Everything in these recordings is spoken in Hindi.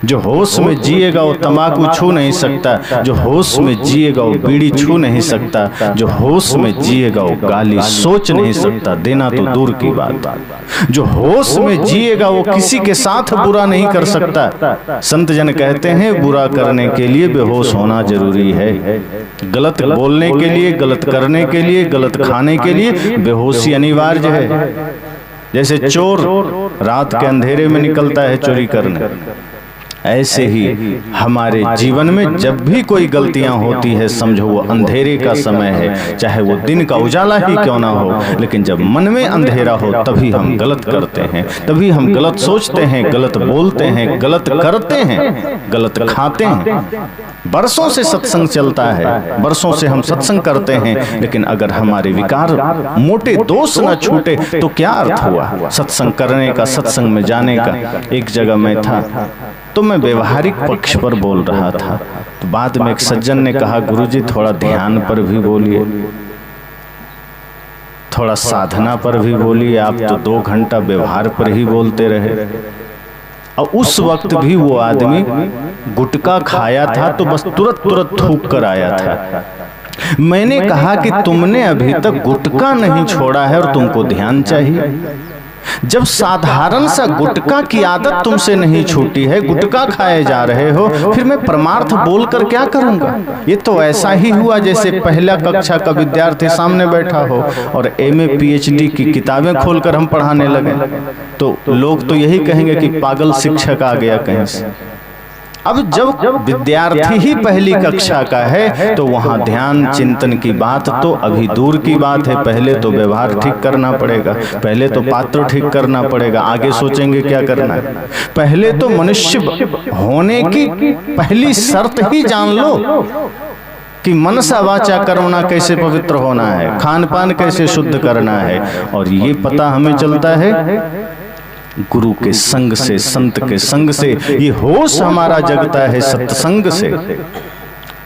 जो होश में जिएगा वो तंबाकू छू नहीं सकता, जो होश में जिएगा वो बीड़ी छू नहीं सकता, जो होश में जिएगा वो गाली सोच नहीं सकता, देना तो दूर की बात। जो होश में जिएगा वो किसी के साथ बुरा नहीं कर सकता। संत जन कहते हैं बुरा करने के लिए बेहोश होना जरूरी है। गलत बोलने के लिए, गलत करने के लिए, गलत खाने के लिए बेहोशी अनिवार्य है। जैसे चोर रात के अंधेरे में निकलता है चोरी करने, ऐसे ही हमारे जीवन में जब भी कोई गलतियां होती है समझो वो अंधेरे का समय है, चाहे वो दिन का उजाला ही क्यों ना हो, लेकिन जब मन में अंधेरा हो तभी हम गलत करते हैं, तभी हम गलत सोचते हैं, गलत बोलते हैं, गलत करते हैं, गलत खाते हैं। बरसों से सत्संग चलता है, बरसों से हम सत्संग करते हैं, लेकिन अगर हमारे विकार मोटे दोष न छूटे तो क्या अर्थ हुआ सत्संग करने का, सत्संग में जाने का। एक जगह मैं था तो मैं व्यवहारिक पक्ष पर बोल रहा था, तो बाद में एक सज्जन ने कहा गुरुजी थोड़ा ध्यान पर भी बोलिए, थोड़ा साधना पर भी बोलिए, आप तो 2 घंटा व्यवहार पर ही बोलते रहे। और उस वक्त भी वो आदमी गुटखा खाया था तो बस तुरंत थूक कर आया था। मैंने कहा कि तुमने अभी तक गुटखा नहीं छोड़ा है और तुमको ध्यान चाहिए। जब साधारण सा गुटखा की आदत तुमसे नहीं छूटी है, गुटखा खाए जा रहे हो, फिर मैं परमार्थ बोलकर क्या करूंगा। ये तो ऐसा ही हुआ जैसे पहला कक्षा का विद्यार्थी सामने बैठा हो और एमए पीएचडी की किताबें खोलकर हम पढ़ाने लगे, तो लोग तो यही कहेंगे कि पागल शिक्षक आ गया कहीं से। अब जब विद्यार्थी ही पहली कक्षा का है तो वहां ध्यान चिंतन की बात तो अभी दूर की बात है। पहले तो व्यवहार ठीक करना पड़ेगा, पहले तो पात्र ठीक करना पड़ेगा, आगे सोचेंगे क्या करना है। पहले तो मनुष्य होने की पहली शर्त ही जान लो कि मनसा वाचा कर्मणा कैसे पवित्र होना है, खान पान कैसे शुद्ध करना है। और ये पता हमें चलता है गुरु के संग से, संत के संग से। ये होश हमारा जगता है सत्संग से।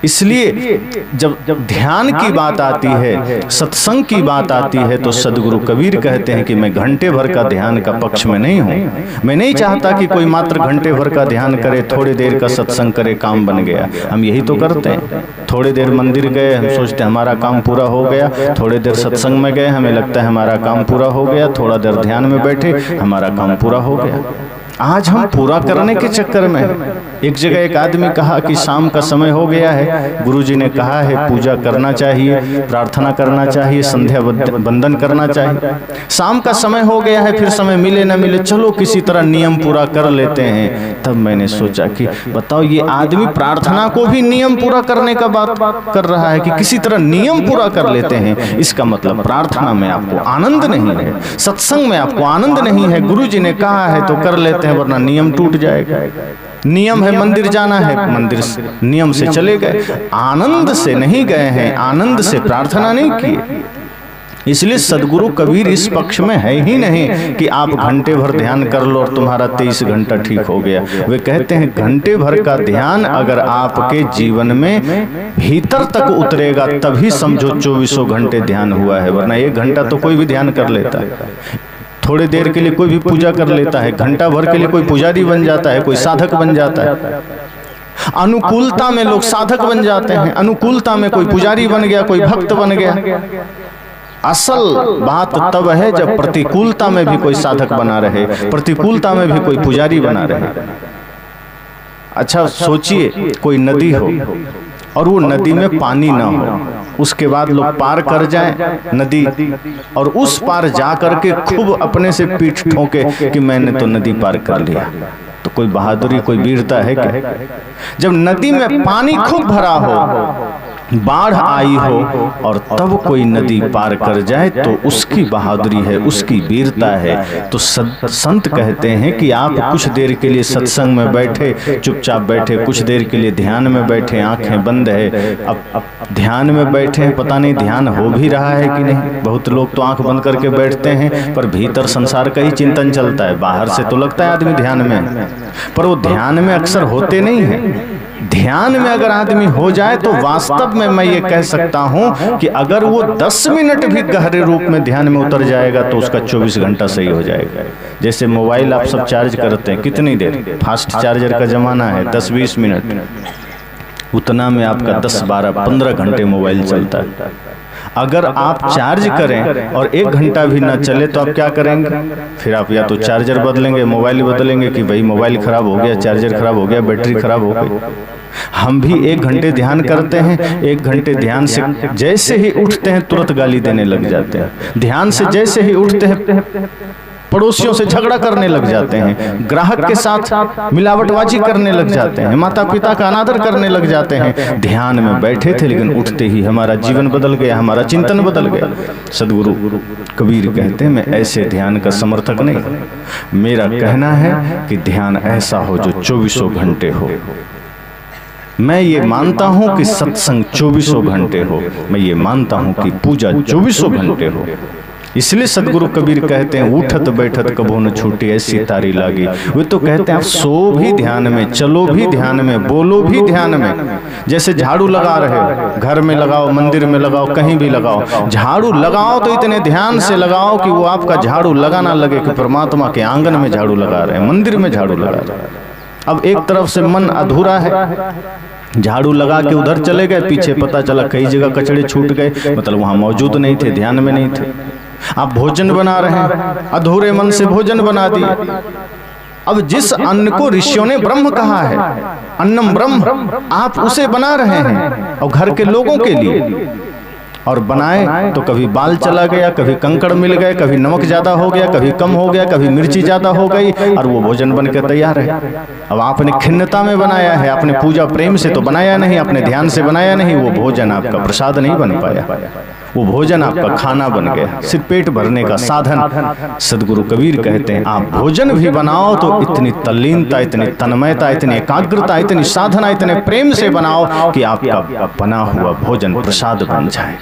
इसलिए जब ध्यान की बात आती है, सत्संग की बात आती है, तो सदगुरु कबीर कहते हैं कि मैं घंटे भर का ध्यान का पक्ष में नहीं हूं। मैं नहीं चाहता कि कोई मात्र घंटे भर का ध्यान करे, थोड़ी देर का सत्संग करे, काम बन गया। हम यही तो करते हैं। थोड़ी देर मंदिर गए, हम सोचते हैं हमारा काम पूरा हो गया। थोड़ी देर सत्संग में गए, हमें लगता है हमारा काम पूरा हो गया। थोड़ा देर ध्यान में बैठे, हमारा काम पूरा हो गया। आज हम पूरा करने के चक्कर में। एक जगह एक आदमी कहा कि शाम का समय हो गया है, गुरुजी ने कहा है पूजा करना चाहिए, प्रार्थना करना चाहिए, संध्या वंदन करना चाहिए। शाम का समय हो गया है, फिर समय मिले न मिले, चलो किसी तरह नियम पूरा कर लेते हैं। तब मैंने सोचा कि बताओ ये आदमी प्रार्थना को भी नियम पूरा करने का बात कर रहा है कि किसी तरह नियम पूरा कर लेते हैं। इसका मतलब प्रार्थना में आपको आनंद नहीं है, सत्संग में आपको आनंद नहीं है। गुरुजी ने कहा है तो कर लेते हैं, वरना नियम टूट जाएगा। नियम है मंदिर जाना है, मंदिर नियम से चले गए, आनंद से नहीं गए हैं, आनंद से प्रार्थना नहीं किए। इसलिए सदगुरु कबीर इस पक्ष में है ही नहीं कि आप घंटे भर ध्यान कर लो और तुम्हारा 23 घंटा ठीक हो गया। वे कहते हैं घंटे भर का ध्यान अगर आपके जीवन में भीतर तक उतरेगा तभी समझो 24 घंटे ध्यान हुआ है, वरना 1 घंटा तो कोई भी ध्यान कर लेता है। थोड़ी देर के लिए कोई भी पूजा कर लेता है, घंटा भर के लिए कोई पुजारी बन जाता है, कोई साधक बन जाता है। अनुकूलता में लोग साधक बन जाते हैं, अनुकूलता में कोई पुजारी बन गया, कोई भक्त बन गया। असल बात तब है जब प्रतिकूलता में भी कोई साधक बना रहे, प्रतिकूलता में भी कोई पुजारी बना रहे। अच्छा सोचिए कोई नदी हो और वो नदी में पानी ना हो, उसके बाद लोग पार कर जाएं नदी और उस पार जा करके खूब अपने से पीठ ठोके कि मैंने तो नदी पार कर लिया, तो कोई बहादुरी, कोई वीरता है क्या? जब नदी में पानी खूब भरा हो, बाढ़ आई हो और तब कोई नदी पार कर जाए तो उसकी बहादुरी है, उसकी वीरता है। तो संत कहते हैं कि आप कुछ देर के लिए सत्संग में बैठे, चुपचाप बैठे, कुछ देर के लिए ध्यान में बैठे, आंखें बंद है। अब ध्यान में बैठे हैं, पता नहीं ध्यान हो भी रहा है कि नहीं। बहुत लोग तो आंख बंद करके बैठते हैं पर भीतर संसार का ही चिंतन चलता है। बाहर से तो लगता है आदमी ध्यान में, पर वो ध्यान में अक्सर होते नहीं है। ध्यान में अगर आदमी हो जाए तो वास्तव में मैं ये कह सकता हूं कि अगर वो 10 मिनट भी गहरे रूप में ध्यान में उतर जाएगा तो उसका 24 घंटा सही हो जाएगा। जैसे मोबाइल आप सब चार्ज करते हैं कितनी देर, फास्ट चार्जर का ज़माना है, 10-20 मिनट, उतना में आपका 10, 12, 15 घंटे मोबाइल चलता है। अगर आप चार्ज करें और 1 घंटा भी ना चले तो आप क्या करेंगे? फिर आप या तो चार्जर बदलेंगे, मोबाइल बदलेंगे कि भाई मोबाइल खराब हो गया, चार्जर खराब हो गया, बैटरी खराब हो गई। हम भी 1 घंटे ध्यान करते हैं, 1 घंटे ध्यान से जैसे ही उठते हैं तुरंत गाली देने लग जाते हैं। ध्यान से जैसे ही उठते हैं पड़ोसियों से झगड़ा करने लग जाते हैं, ग्राहक के साथ मिलावटबाजी करने लग जाते हैं, माता पिता का अनादर करने लग जाते हैं। ध्यान में बैठे थे लेकिन उठते ही हमारा जीवन बदल गया, हमारा चिंतन बदल गया। सदगुरु कबीर कहते हैं मैं ऐसे ध्यान का समर्थक नहीं। मेरा कहना है कि ध्यान ऐसा हो जो 24 घंटे हो। मैं ये मानता हूं कि सत्संग 24 घंटे हो, मैं ये मानता हूं कि पूजा 24 घंटे हो। इसलिए सदगुरु कबीर कहते हैं उठत बैठत कबो न छूटी ऐसी तारी लागी। वे तो कहते हैं आप सो भी ध्यान में, चलो भी ध्यान में, बोलो भी ध्यान में। जैसे झाड़ू लगा रहे हो, घर में लगाओ, मंदिर में लगाओ, कहीं भी लगाओ, झाड़ू लगाओ तो इतने ध्यान से लगाओ कि वो आपका झाड़ू लगाना लगे कि परमात्मा के आंगन में झाड़ू लगा रहे हैं, मंदिर में झाड़ू लगा रहे हैं। अब एक तरफ से मन अधूरा है, झाड़ू लगा के उधर चले गए, पीछे पता चला कई जगह कचड़े छूट गए, मतलब वहां मौजूद नहीं थे, ध्यान में नहीं थे। आप भोजन बना रहे हैं, अधूरे मन से भोजन बना दिए। अब जिस अन्न को ऋषियों ने ब्रह्म कहा है, अन्नम ब्रह्म, आप उसे बना रहे हैं और घर के लोगों के लिए, और बनाए तो कभी बाल चला गया, कभी कंकड़ मिल गए, कभी नमक ज्यादा हो गया, कभी कम हो गया, कभी मिर्ची ज्यादा हो गई, और वो भोजन बन के तैयार है। अब आपने खिन्नता में बनाया है, आपने पूजा प्रेम से तो बनाया नहीं, अपने ध्यान से बनाया नहीं, वो भोजन आपका प्रसाद नहीं बन पाया, वो भोजन आपका खाना बन गया, सिर्फ पेट भरने का साधन। सदगुरु कबीर कहते हैं आप भोजन भी बनाओ तो इतनी तल्लीनता, इतनी तन्मयता, इतनी एकाग्रता, इतनी साधना, इतने प्रेम से बनाओ कि आपका बना हुआ भोजन प्रसाद बन जाए।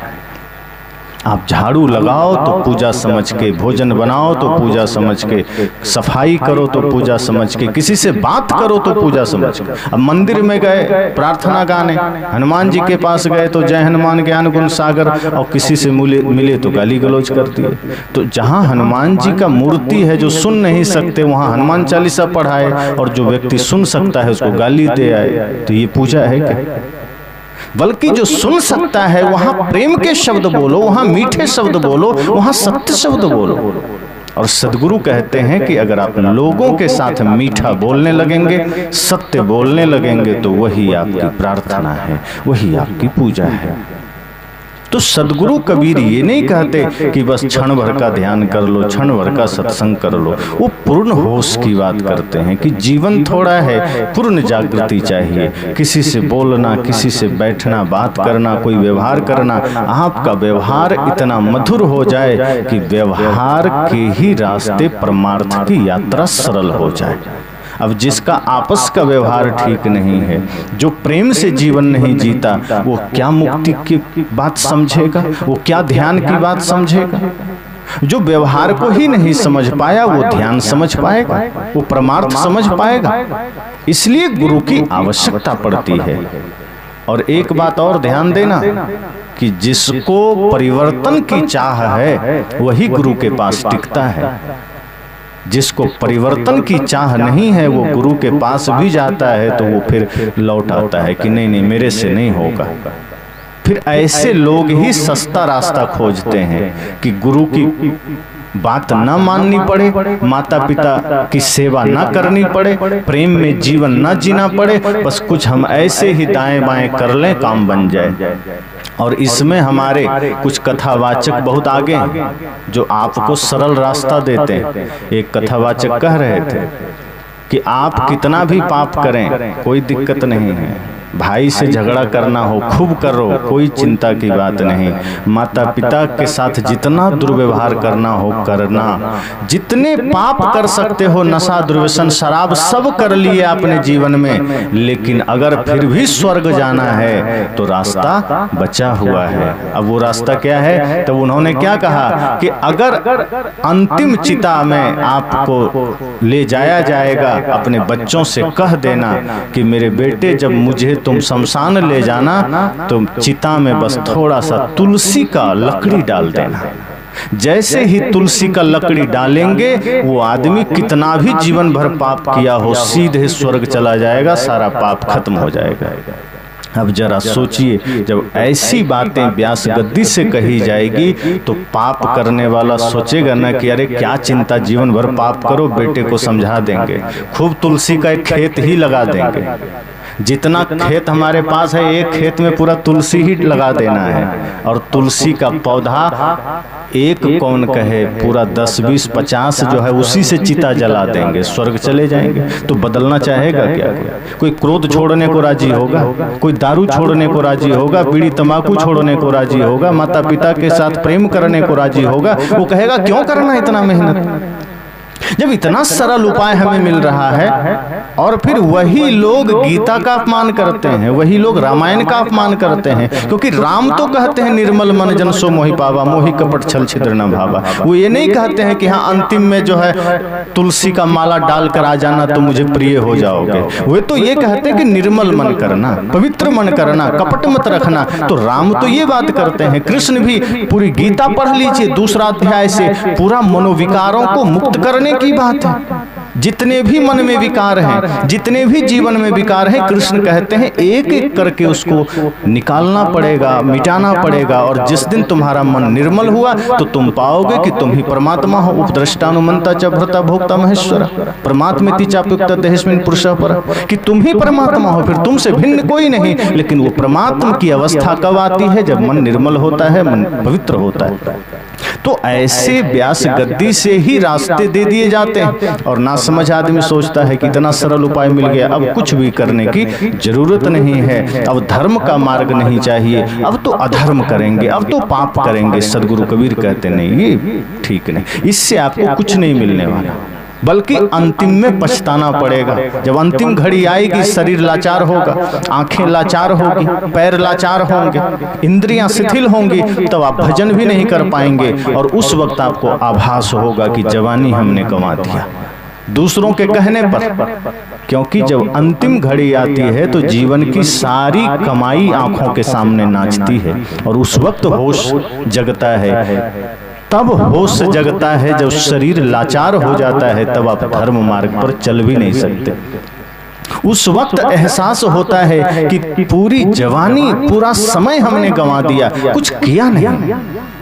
आप झाड़ू लगाओ तो पूजा समझ के, भोजन बनाओ तो पूजा समझ के, सफाई करो तो पूजा समझ के, किसी से बात करो तो पूजा समझ के। अब मंदिर में गए प्रार्थना गाने, हनुमान जी के पास गए तो जय हनुमान ज्ञान गुण सागर, और किसी से मिले तो गाली गलौज कर दिए। तो जहाँ हनुमान जी का मूर्ति है जो सुन नहीं सकते, वहाँ हनुमान चालीसा पढ़ाए, और जो व्यक्ति सुन सकता है उसको गाली दे आए, तो ये पूजा है क्या? बल्कि जो सुन सकता है वहां प्रेम के शब्द बोलो, वहां मीठे शब्द बोलो, वहां सत्य शब्द बोलो। और सदगुरु कहते हैं कि अगर आप लोगों के साथ मीठा बोलने लगेंगे, सत्य बोलने लगेंगे, तो वही आपकी प्रार्थना है, वही आपकी पूजा है। तो सदगुरु कबीर ये नहीं कहते कि बस क्षण भर का ध्यान कर लो, क्षण भर का सत्संग कर लो। वो पूर्ण होश की बात करते हैं कि जीवन थोड़ा है, पूर्ण जागृति चाहिए। किसी से बोलना, किसी से बैठना, बात करना, कोई व्यवहार करना, आपका व्यवहार इतना मधुर हो जाए कि व्यवहार के ही रास्ते परमार्थ की यात्रा सरल हो जाए। अब जिसका आपस का व्यवहार ठीक नहीं है, जो प्रेम से जीवन नहीं जीता, वो क्या मुक्ति की बात समझेगा, वो क्या ध्यान की बात समझेगा? जो व्यवहार को ही नहीं समझ पाया वो ध्यान समझ पाएगा, वो परमार्थ समझ पाएगा। इसलिए गुरु की आवश्यकता पड़ती है। और एक बात और ध्यान देना कि जिसको परिवर्तन की चाह है वही गुरु के पास टिकता है। जिसको परिवर्तन की चाह नहीं है वो गुरु के पास भी जाता है तो वो फिर लौट आता है कि नहीं नहीं मेरे से नहीं होगा। फिर ऐसे लोग ही सस्ता रास्ता खोजते हैं कि गुरु की बात ना माननी पड़े, माता पिता की सेवा ना करनी पड़े, प्रेम में जीवन ना जीना पड़े, बस कुछ हम ऐसे ही दाएं बाएं कर लें, काम बन जाए। और इसमें हमारे कुछ कथावाचक बहुत आगे हैं जो आपको सरल रास्ता देते हैं। एक कथावाचक कह रहे थे कि आप कितना भी पाप करें कोई दिक्कत नहीं है, भाई से झगड़ा करना हो खूब करो, कोई चिंता की बात नहीं, माता पिता के साथ जितना दुर्व्यवहार करना हो करना, जितने पाप कर सकते हो, नशा दुर्व्यसन शराब सब कर लिए आपने जीवन में, लेकिन अगर फिर भी स्वर्ग जाना है तो रास्ता बचा हुआ है। अब वो रास्ता क्या है? तो उन्होंने क्या कहा कि अगर अंतिम चिता में आपको ले जाया जाएगा, अपने बच्चों से कह देना कि मेरे बेटे जब मुझे तुम शमशान ले जाना तो चिता में बस थोड़ा सा तुलसी का लकड़ी डाल देना, जैसे ही तुलसी का लकड़ी डालेंगे वो आदमी कितना भी जीवन भर पाप किया हो सीधे स्वर्ग चला जाएगा, सारा पाप खत्म हो जाएगा। अब जरा सोचिए, जब ऐसी बातें व्यास गद्दी से कही जाएगी तो पाप करने वाला सोचेगा ना कि अरे क्या चिंता, जीवन भर पाप करो, बेटे को समझा देंगे, खूब तुलसी का एक खेत ही लगा देंगे। जितना खेत हमारे पास है एक खेत में पूरा तुलसी ही लगा देना है, और तुलसी का पौधा एक कौन कहे पूरा 10, 20, 50 जो है उसी से चिता जला देंगे, स्वर्ग चले जाएंगे। तो बदलना चाहेगा क्या? कोई क्रोध छोड़ने को राजी होगा? कोई दारू छोड़ने को राजी होगा? बीड़ी तंबाकू छोड़ने को राजी होगा? माता पिता के साथ प्रेम करने को राजी होगा? वो कहेगा क्यों करना इतना मेहनत, जब इतना सरल उपाय हमें मिल रहा है। और फिर वही लोग गीता का अपमान करते हैं, वही लोग रामायण का अपमान करते हैं, क्योंकि राम तो कहते हैं निर्मल मन जन सो मोहि पावा, मोहि कपट छल छिद्र न भावा। वो ये नहीं कहते हैं कि हाँ अंतिम में जो है तुलसी का माला डालकर आ जाना तो मुझे प्रिय हो जाओगे। वे तो ये कहते हैं कि निर्मल मन करना, पवित्र मन करना, कपट मत रखना। तो राम तो ये बात करते हैं। कृष्ण भी पूरी गीता पढ़ लीजिए, 2 अध्याय से पूरा मनोविकारों को मुक्त करने की बात है। जितने भी मन में विकार हैं, जितने भी जीवन में विकार हैं, कृष्ण कहते हैं एक एक करके उसको निकालना पड़ेगा, मिटाना पड़ेगा। और जिस दिन तुम्हारा मन निर्मल हुआ तो तुम पाओगे कि तुम ही परमात्मा हो। उपद्रष्टानुमंता च भर्ता भोक्ता महेश्वर परमात्मेति चाप्युक्त देहेस्मिन् पुरुषः परः, कि तुम ही परमात्मा हो, फिर तुमसे भिन्न कोई नहीं। लेकिन वो परमात्मा की अवस्था कब आती है? जब मन निर्मल होता है, मन पवित्र होता है। तो ऐसे व्यास गद्दी से ही रास्ते दे दिए जाते हैं, और ना समझ आदमी सोचता है कि इतना सरल उपाय मिल गया, अब कुछ भी करने की जरूरत नहीं है, अब धर्म का मार्ग नहीं चाहिए, अब तो अधर्म करेंगे, अब तो पाप करेंगे। सदगुरु कबीर कहते नहीं, ये ठीक नहीं, इससे आपको कुछ नहीं मिलने वाला, बल्कि अंतिम में पछताना पड़ेगा। जब अंतिम घड़ी आएगी, शरीर लाचार होगा, आंखें लाचार होगी, पैर लाचार होंगे, इंद्रियां शिथिल होंगी, तब आप भजन भी नहीं कर पाएंगे। और उस वक्त आपको आभास होगा कि जवानी हमने गंवा दिया दूसरों के कहने पर। क्योंकि जब अंतिम घड़ी आती है तो जीवन की सारी कमाई आंखों के सामने नाचती है, और उस वक्त होश जगता है। तब होश जगता है जब शरीर लाचार हो जाता है, तब आप धर्म मार्ग पर चल भी नहीं सकते। उस वक्त एहसास होता है कि पूरी जवानी, पूरा समय हमने गंवा दिया, कुछ किया नहीं,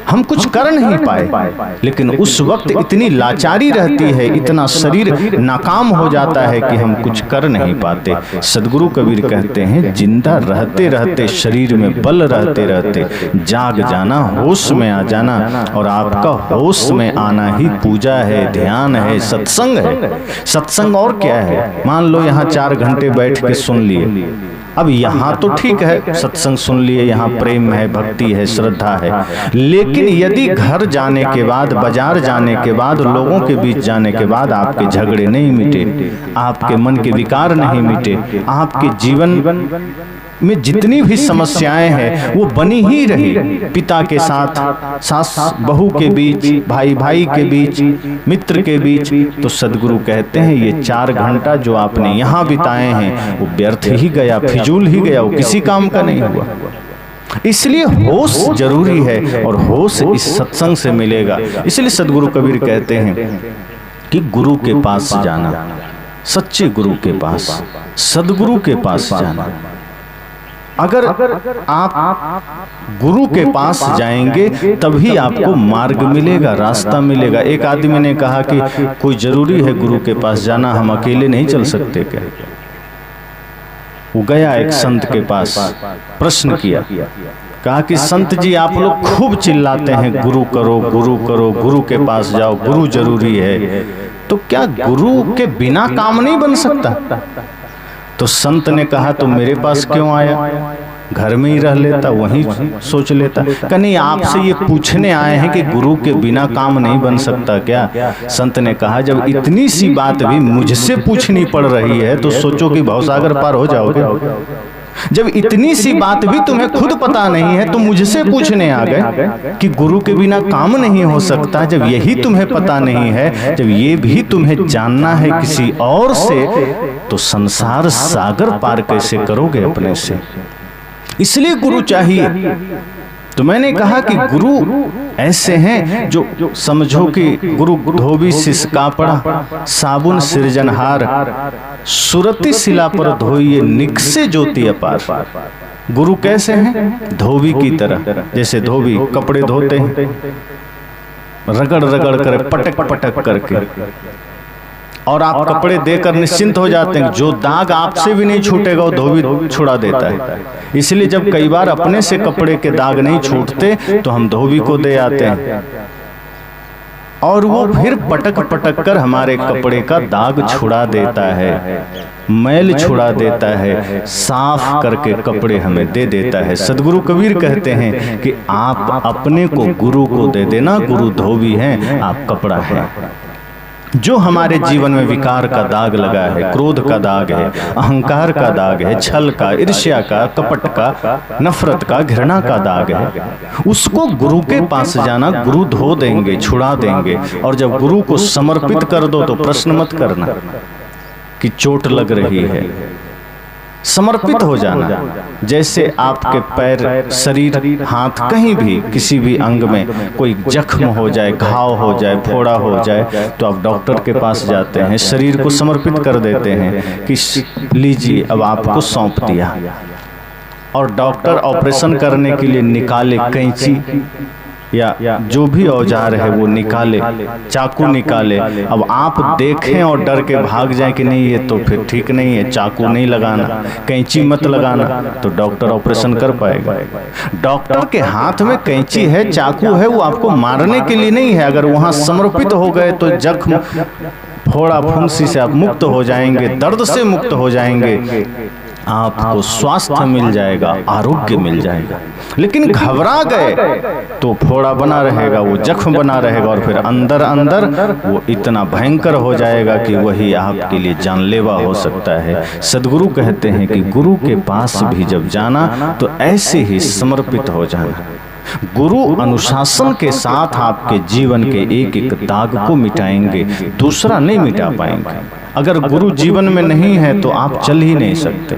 हम कुछ कर नहीं पाए। लेकिन उस वक्त इतनी लाचारी रहती है, इतना शरीर नाकाम हो जाता है कि हम कुछ कर नहीं पाते। सदगुरु कबीर कहते हैं, जिंदा रहते रहते, शरीर में बल रहते रहते जाग जाना, होश में आ जाना। और आपका होश में आना ही पूजा है, ध्यान है, सत्संग है। सत्संग और क्या है? मान लो यहाँ 4 घंटे बैठ के सुन लिए, अब यहाँ तो ठीक है, सत्संग सुन लिए, यहाँ प्रेम है, भक्ति है, श्रद्धा है। लेकिन यदि घर जाने के बाद, बाजार जाने के बाद, लोगों के बीच जाने के बाद आपके झगड़े नहीं मिटे, आपके मन के विकार नहीं मिटे, आपके जीवन में जितनी भी समस्याएं हैं वो बनी ही रही, पिता के साथ, सास बहू के बीच, भाई भाई के बीच, मित्र के बीच, तो सदगुरु कहते हैं ये 4 घंटा जो आपने यहाँ बिताए हैं वो व्यर्थ ही गया, फिजूल ही गया, वो किसी काम का नहीं हुआ। इसलिए होश जरूरी है, और होश इस सत्संग से मिलेगा। इसलिए सदगुरु कबीर कहते हैं कि गुरु के पास जाना, सच्चे गुरु के पास, सदगुरु के पास जाना। अगर आप गुरु के पास जाएंगे तभी आपको मार्ग मिलेगा, रास्ता मिलेगा। एक आदमी ने कहा कि कोई जरूरी है गुरु के पास जाना, हम अकेले नहीं चल सकते क्या? वो गया एक संत के पास, प्रश्न किया, कहा कि संत जी आप लोग खूब चिल्लाते हैं गुरु करो, गुरु करो, गुरु के पास जाओ, गुरु जरूरी है, तो क्या गुरु के बिना काम नहीं बन सकता? तो संत ने कहा तो मेरे पास क्यों आया, घर में ही रह लेता, वहीं सोच लेता। कहीं आपसे ये पूछने आए हैं कि गुरु के बिना काम नहीं बन सकता क्या? संत ने कहा जब इतनी सी बात भी मुझसे पूछनी पड़ रही है तो सोचो कि भवसागर पार हो जाओगे। जब इतनी सी बात भी तुम्हें खुद पता नहीं है तो मुझसे पूछने आ गए कि गुरु के बिना काम नहीं हो सकता। जब यही तुम्हें पता नहीं है, जब ये भी तुम्हें जानना है किसी और से, तो संसार सागर पार कैसे करोगे अपने से? इसलिए गुरु चाहिए। तो मैंने कहा कि गुरु ऐसे हैं जो समझो कि गुरु धोबी सिस कापड़ा, साबुन सृजनहार, सुरति शिला पर धोइए निकसे ज्योति अपार। गुरु कैसे हैं? धोबी की तरह, जैसे धोबी कपड़े धोते हैं रगड़ रगड़ कर, पटक पटक करके, और आप कपड़े देकर निश्चिंत हो जाते हैं। जो दाग आपसे भी नहीं छूटेगा वो धोबी छुड़ा देता है। इसलिए जब कई बार अपने से कपड़े के दाग नहीं छूटते तो हम धोबी को दे आते हैं, और वो फिर पटक पटक कर हमारे कपड़े का दाग छुड़ा देता है, मैल छुड़ा देता है, साफ करके कपड़े हमें दे देता है। सदगुरु कबीर कहते हैं कि आप अपने को गुरु को दे देना, गुरु धोबी हैं, आप कपड़ा है। जो हमारे जीवन में विकार का दाग लगा है, क्रोध का दाग है, अहंकार का दाग है, छल का, ईर्ष्या का, कपट का, नफरत का, घृणा का दाग है, उसको गुरु के पास जाना, गुरु धो देंगे, छुड़ा देंगे। और जब गुरु को समर्पित कर दो तो प्रश्न मत करना कि चोट लग रही है, समर्पित हो जाना। जैसे आपके पैर, शरीर, हाथ, कहीं भी किसी भी अंग में कोई जख्म हो जाए, घाव हो जाए, फोड़ा हो जाए, तो आप डॉक्टर के पास जाते हैं, शरीर को समर्पित कर देते हैं कि लीजिए, अब आपको सौंप दिया। और डॉक्टर ऑपरेशन करने के लिए निकाले कैंची या जो भी औजार है वो निकाले, चाकू निकाले। अब आप देखें और डर के भाग जाएं कि नहीं ये तो फिर ठीक नहीं है, चाकू नहीं लगाना, कैंची मत लगाना, तो डॉक्टर ऑपरेशन कर पाएगा। डॉक्टर के हाथ में कैंची है, चाकू है, वो आपको मारने के लिए नहीं है। अगर वहां समर्पित हो गए तो जख्म, फोड़ा, फुंसी से आप मुक्त हो जाएंगे, दर्द से मुक्त हो जाएंगे, आपको स्वास्थ्य मिल जाएगा, आरोग्य मिल जाएगा। लेकिन घबरा गए तो फोड़ा बना रहेगा, वो जख्म बना रहेगा, और फिर अंदर अंदर वो इतना भयंकर हो जाएगा कि वही आपके लिए जानलेवा हो सकता है। सदगुरु कहते हैं कि गुरु के पास भी जब जाना तो ऐसे ही समर्पित हो जाना। गुरु अनुशासन के साथ आपके जीवन के एक एक दाग को मिटाएंगे, दूसरा नहीं मिटा पाएंगे। अगर गुरु जीवन में नहीं है तो आप चल ही नहीं सकते।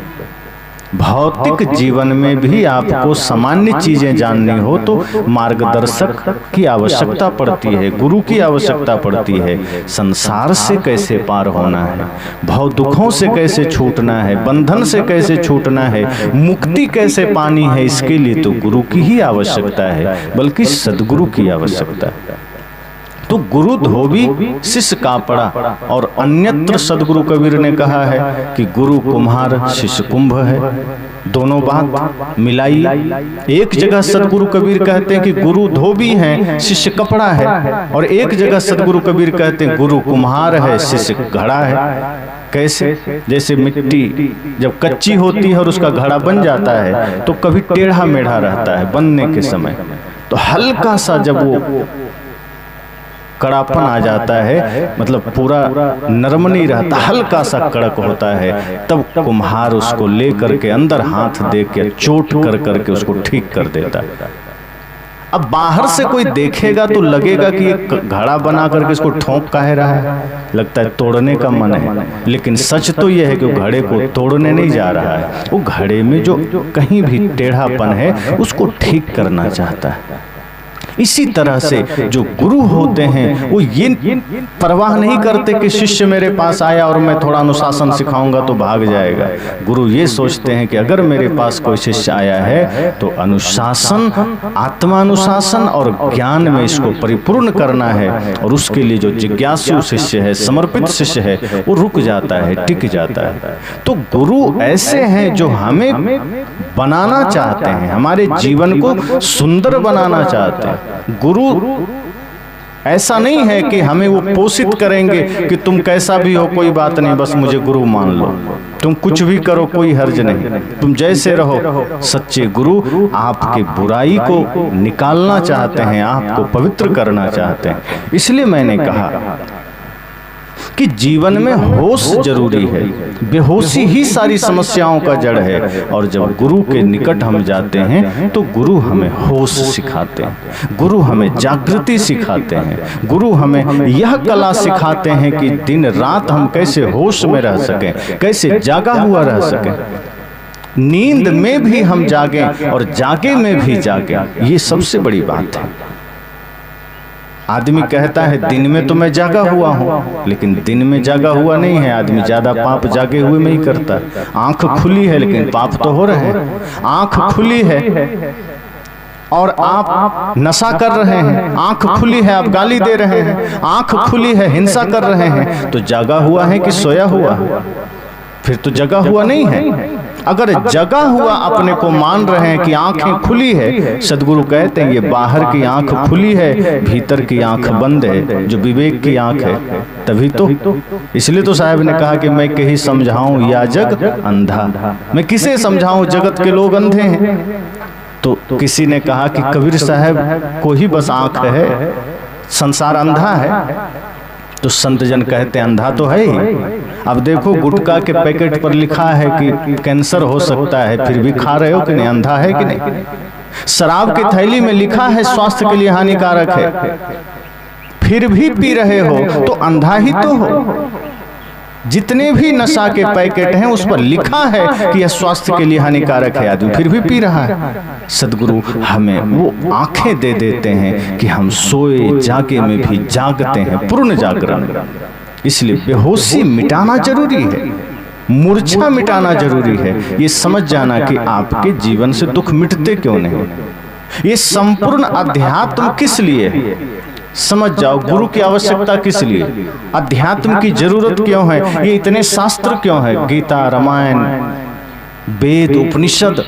भौतिक जीवन में भी आपको सामान्य चीजें जाननी हो तो मार्गदर्शक की आवश्यकता पड़ती है, गुरु की आवश्यकता पड़ती है। संसार से कैसे पार होना है, भव दुखों से कैसे छूटना है, बंधन से कैसे छूटना है, मुक्ति कैसे पानी है, इसके लिए तो गुरु की ही आवश्यकता है, बल्कि सदगुरु की आवश्यकता है। तो गुरु धोबी शिष्य कापड़ा, और अन्यत्र सदगुरु कबीर ने कहा है कि गुरु कुम्हार शिष्य कुंभ है। दोनों बात मिलाई। एक जगह सदगुरु कबीर कहते हैं कि गुरु धोबी हैं, शिष्य कपड़ा है, और एक जगह सदगुरु कबीर कहते हैं गुरु कुम्हार है, शिष्य घड़ा है। कैसे? जैसे मिट्टी जब कच्ची होती है और उसका घड़ा बन जाता है तो कभी टेढ़ा मेढ़ा रहता है बनने के समय, तो हल्का सा जब वो कड़ापन आ जाता है, मतलब पूरा नरम नहीं रहता, हल्का सा कड़क होता है, तब कुम्हार उसको लेकर के अंदर हाथ दे के चोट कर करके उसको ठीक कर देता है। अब बाहर से कोई देखेगा तो लगेगा कि ये घड़ा बना करके इसको ठोंक काहे रहा है, लगता है तोड़ने का मन है। लेकिन सच तो यह है कि वो घड़े को तोड़ने नहीं जा रहा है, वो घड़े में जो कहीं भी टेढ़ापन है उसको ठीक करना चाहता है। इसी तरह से जो गुरु होते हैं वो ये परवाह नहीं करते कि शिष्य मेरे पास आया और मैं थोड़ा अनुशासन सिखाऊंगा तो भाग जाएगा। गुरु ये सोचते हैं कि अगर मेरे पास कोई शिष्य आया है तो अनुशासन, आत्मानुशासन और ज्ञान में इसको परिपूर्ण करना है, और उसके लिए जो जिज्ञासु शिष्य है, समर्पित शिष्य है, वो रुक जाता है, टिक जाता है। तो गुरु ऐसे हैं जो हमें बनाना चाहते हैं, हमारे जीवन को सुंदर बनाना चाहते हैं। गुरु ऐसा नहीं है कि हमें वो पोषित करेंगे कि तुम कैसा भी हो कोई बात नहीं, बस मुझे गुरु मान लो, तुम कुछ भी करो कोई हर्ज नहीं, तुम जैसे रहो। सच्चे गुरु आपके बुराई को निकालना चाहते हैं, आपको पवित्र करना चाहते हैं। इसलिए मैंने कहा कि जीवन में होश जरूरी है, बेहोशी ही सारी समस्याओं का जड़ है। और जब गुरु के निकट हम जाते हैं तो गुरु हमें होश सिखाते हैं, गुरु हमें जागृति सिखाते हैं, गुरु हमें यह कला सिखाते हैं कि दिन रात हम कैसे होश में रह सकें, कैसे जागा हुआ रह सकें। नींद में भी हम जागें और जागे में भी जागें, ये सबसे बड़ी बात है। आदमी कहता है दिन में तो मैं जागा हुआ हूं, लेकिन दिन में जागा हुआ नहीं है। आदमी ज्यादा पाप जागे हुए में ही करता है। आंख खुली है लेकिन पाप तो हो रहे हैं। आंख खुली है और आप नशा कर रहे हैं, आंख खुली है आप गाली दे रहे हैं, आंख खुली है हिंसा कर रहे हैं, तो जागा हुआ है कि सोया हुआ? फिर तो जगा हुआ नहीं है। अगर जगा हुआ अपने को मान रहे हैं कि आंखें खुली है, सदगुरु कहते हैं ये बाहर की आंख खुली है, भीतर की आंख बंद है, जो विवेक की आंख है। तभी तो इसलिए तो साहब ने कहा कि मैं कहीं समझाऊं या जग अंधा, मैं किसे समझाऊं, जगत के लोग अंधे हैं। तो किसी ने कहा कि कबीर साहब को ही बस आंख है, संसार अंधा है। तो संत जन कहते हैं अंधा तो है ही। अब देखो गुटखा के पैकेट पर लिखा है कि कैंसर हो सकता है, फिर भी खा रहे हो कि नहीं? अंधा है कि नहीं? शराब की थैली में लिखा है स्वास्थ्य के लिए हानिकारक है, फिर भी पी रहे हो तो अंधा ही तो हो। जितने भी नशा के पैकेट हैं उस पर लिखा है कि यह स्वास्थ्य के लिए हानिकारक है, आदमी फिर भी पी रहा है। सदगुरु हमें वो आंखें दे देते हैं कि हम सोए जागे में भी जागते हैं, पूर्ण जागरण। इसलिए बेहोशी मिटाना जरूरी है, मूर्छा मिटाना जरूरी है। ये समझ जाना कि आपके जीवन से दुख मिटते क्यों नहीं। ये संपूर्ण अध्यात्म किस लिए है समझ जाओ। गुरु की आवश्यकता किस लिए, अध्यात्म की जरूरत क्यों है, ये इतने शास्त्र क्यों है, गीता रामायण वेद उपनिषद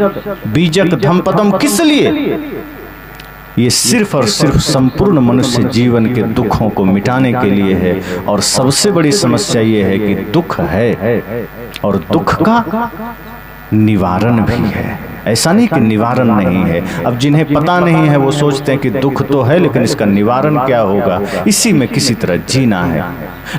बीजक धम्पदम किस लिए? ये सिर्फ और सिर्फ संपूर्ण मनुष्य जीवन के दुखों को मिटाने के लिए है। और सबसे बड़ी समस्या ये है कि दुख है और दुख का निवारण भी है। ऐसा नहीं कि निवारण नहीं है। अब जिन्हें पता नहीं है वो सोचते हैं कि दुख तो है लेकिन इसका निवारण क्या होगा, इसी में किसी तरह जीना है।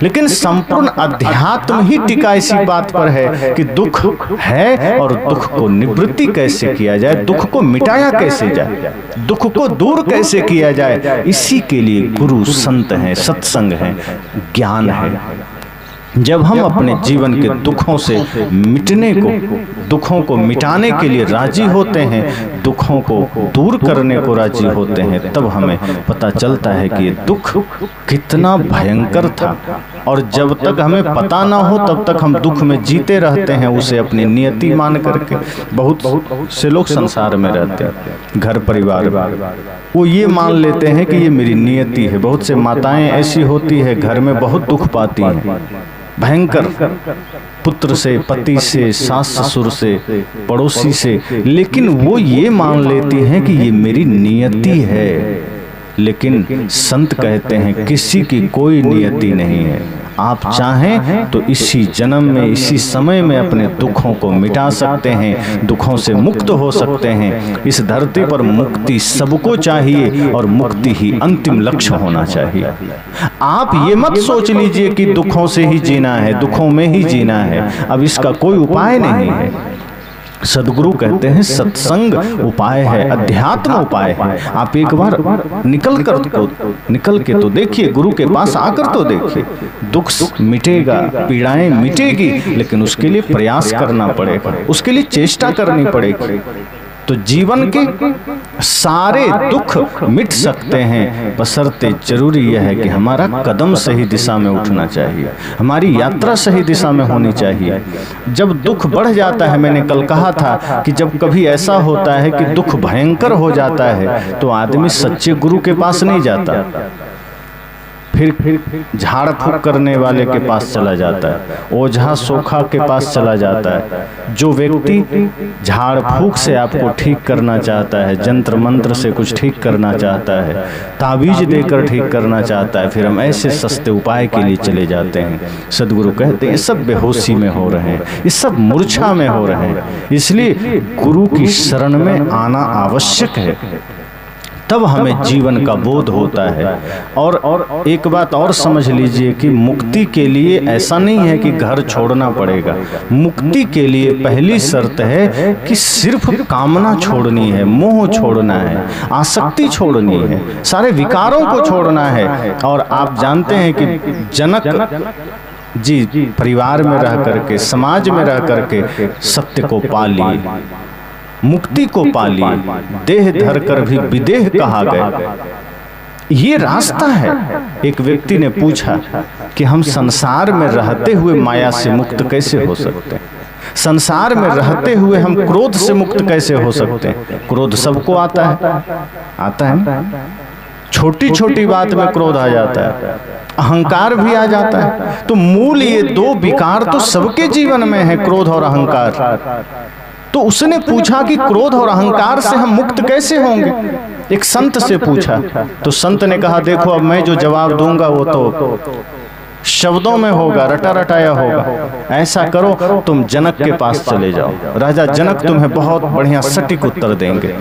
लेकिन संपूर्ण अध्यात्म ही टिका इसी बात पर है कि दुख है और दुख को निवृत्ति कैसे किया जाए, दुख को मिटाया कैसे जाए, दुख को दूर कैसे किया जाए। इसी के लिए गुरु संत हैं, सत्संग है, ज्ञान है। जब हम अपने जीवन के दुखों से मिटने को, दुखों को मिटाने के लिए राजी होते हैं, दुखों को दूर करने को राजी होते हैं, तब हमें पता चलता है कि ये दुख कितना भयंकर था। और जब तक हमें पता ना हो तब तक हम दुख में जीते रहते हैं, उसे अपनी नियति मान करके। बहुत से लोग संसार में रहते हैं, घर परिवार वो ये मान लेते हैं कि ये मेरी नियति है। बहुत से माताएं ऐसी होती है, घर में बहुत दुख पाती हैं, भयंकर, पुत्र से, पति से, सास ससुर से, पड़ोसी से, लेकिन वो ये मान लेती हैं कि ये मेरी नियति है। लेकिन संत कहते हैं किसी की कोई नियति नहीं है। आप चाहें तो इसी जन्म में, इसी समय में अपने दुखों को मिटा सकते हैं, दुखों से मुक्त हो सकते हैं। इस धरती पर मुक्ति सबको चाहिए और मुक्ति ही अंतिम लक्ष्य होना चाहिए। आप ये मत सोच लीजिए कि दुखों से ही जीना है, दुखों में ही जीना है। अब इसका कोई उपाय नहीं है। सदगुरु कहते हैं सत्संग उपाय है, अध्यात्म उपाय है। आप एक बार निकल के तो देखिए, गुरु के पास आकर तो देखिए। दुख मिटेगा, पीड़ाएं मिटेगी, लेकिन उसके लिए प्रयास करना पड़ेगा, उसके लिए चेष्टा करनी पड़ेगी। तो जीवन के सारे दुख मिट सकते हैं, बशर्ते जरूरी यह है कि हमारा कदम सही दिशा में उठना चाहिए, हमारी यात्रा सही दिशा में होनी चाहिए। जब दुख बढ़ जाता है, मैंने कल कहा था कि जब कभी ऐसा होता है कि दुख भयंकर हो जाता है तो आदमी सच्चे गुरु के पास नहीं जाता, फिर झाड़ फूक करने वाले के पास चला जाता है, ओझा सोखा के पास चला जाता है। जो व्यक्ति झाड़ फूक से आपको ठीक करना चाहता है, जंत्र मंत्र से कुछ ठीक करना चाहता है, ताबीज देकर ठीक करना चाहता है, फिर हम ऐसे सस्ते उपाय के लिए चले जाते हैं। सदगुरु कहते हैं ये सब बेहोशी में हो रहे हैं, ये सब मूर्छा में हो रहे हैं। इसलिए गुरु की शरण में आना आवश्यक है, तब हमें जीवन का बोध होता है। और एक बात और समझ लीजिए कि मुक्ति के लिए ऐसा नहीं है कि घर छोड़ना पड़ेगा। मुक्ति के लिए पहली शर्त है कि सिर्फ कामना छोड़नी है, मोह छोड़ना है, आसक्ति छोड़नी है, सारे विकारों को छोड़ना है। और आप जानते हैं कि जनक जी परिवार में रह करके, समाज में रह करके सत्य को पा लिए, मुक्ति को पा लिए, देह धर कर भी विदेह कहा गए। ये रास्ता है। एक व्यक्ति ने पूछा कि हम संसार में रहते हुए माया से मुक्त कैसे हो सकते हैं? संसार में रहते हुए हम क्रोध से मुक्त कैसे हो सकते हैं? क्रोध सबको आता है ना? छोटी छोटी बात में क्रोध आ जाता है, अहंकार भी आ जाता है। तो मूल ये दो विकार तो सबके जीवन में है, क्रोध और अहंकार। तो उसने पूछा कि क्रोध और अहंकार से हम मुक्त कैसे होंगे? एक संत से पूछा तो संत ने कहा, देखो अब मैं जो जवाब दूंगा वो तो शब्दों में होगा, रटा रटाया होगा। ऐसा करो, तुम जनक के पास चले जाओ, राजा जनक तुम्हें बहुत बढ़िया सटीक उत्तर देंगे।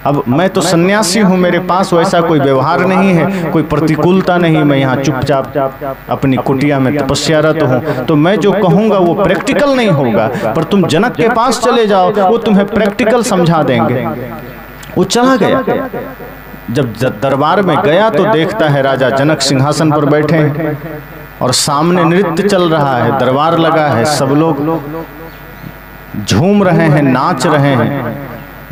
अब मैं तो सन्यासी हूँ, मेरे पास वैसा कोई व्यवहार नहीं है, कोई प्रतिकूलता नहीं, मैं यहाँ चुपचाप अपनी कुटिया में तपस्यारत हूँ, तो मैं जो कहूँगा वो प्रैक्टिकल नहीं होगा। पर तुम जनक के पास चले जाओ, वो तुम्हें प्रैक्टिकल समझा देंगे। वो चला गया। जब दरबार में गया तो देखता है राजा जनक सिंहासन पर बैठे हैं और सामने नृत्य चल रहा है, दरबार लगा है, सब लोग झूम रहे हैं, नाच रहे हैं,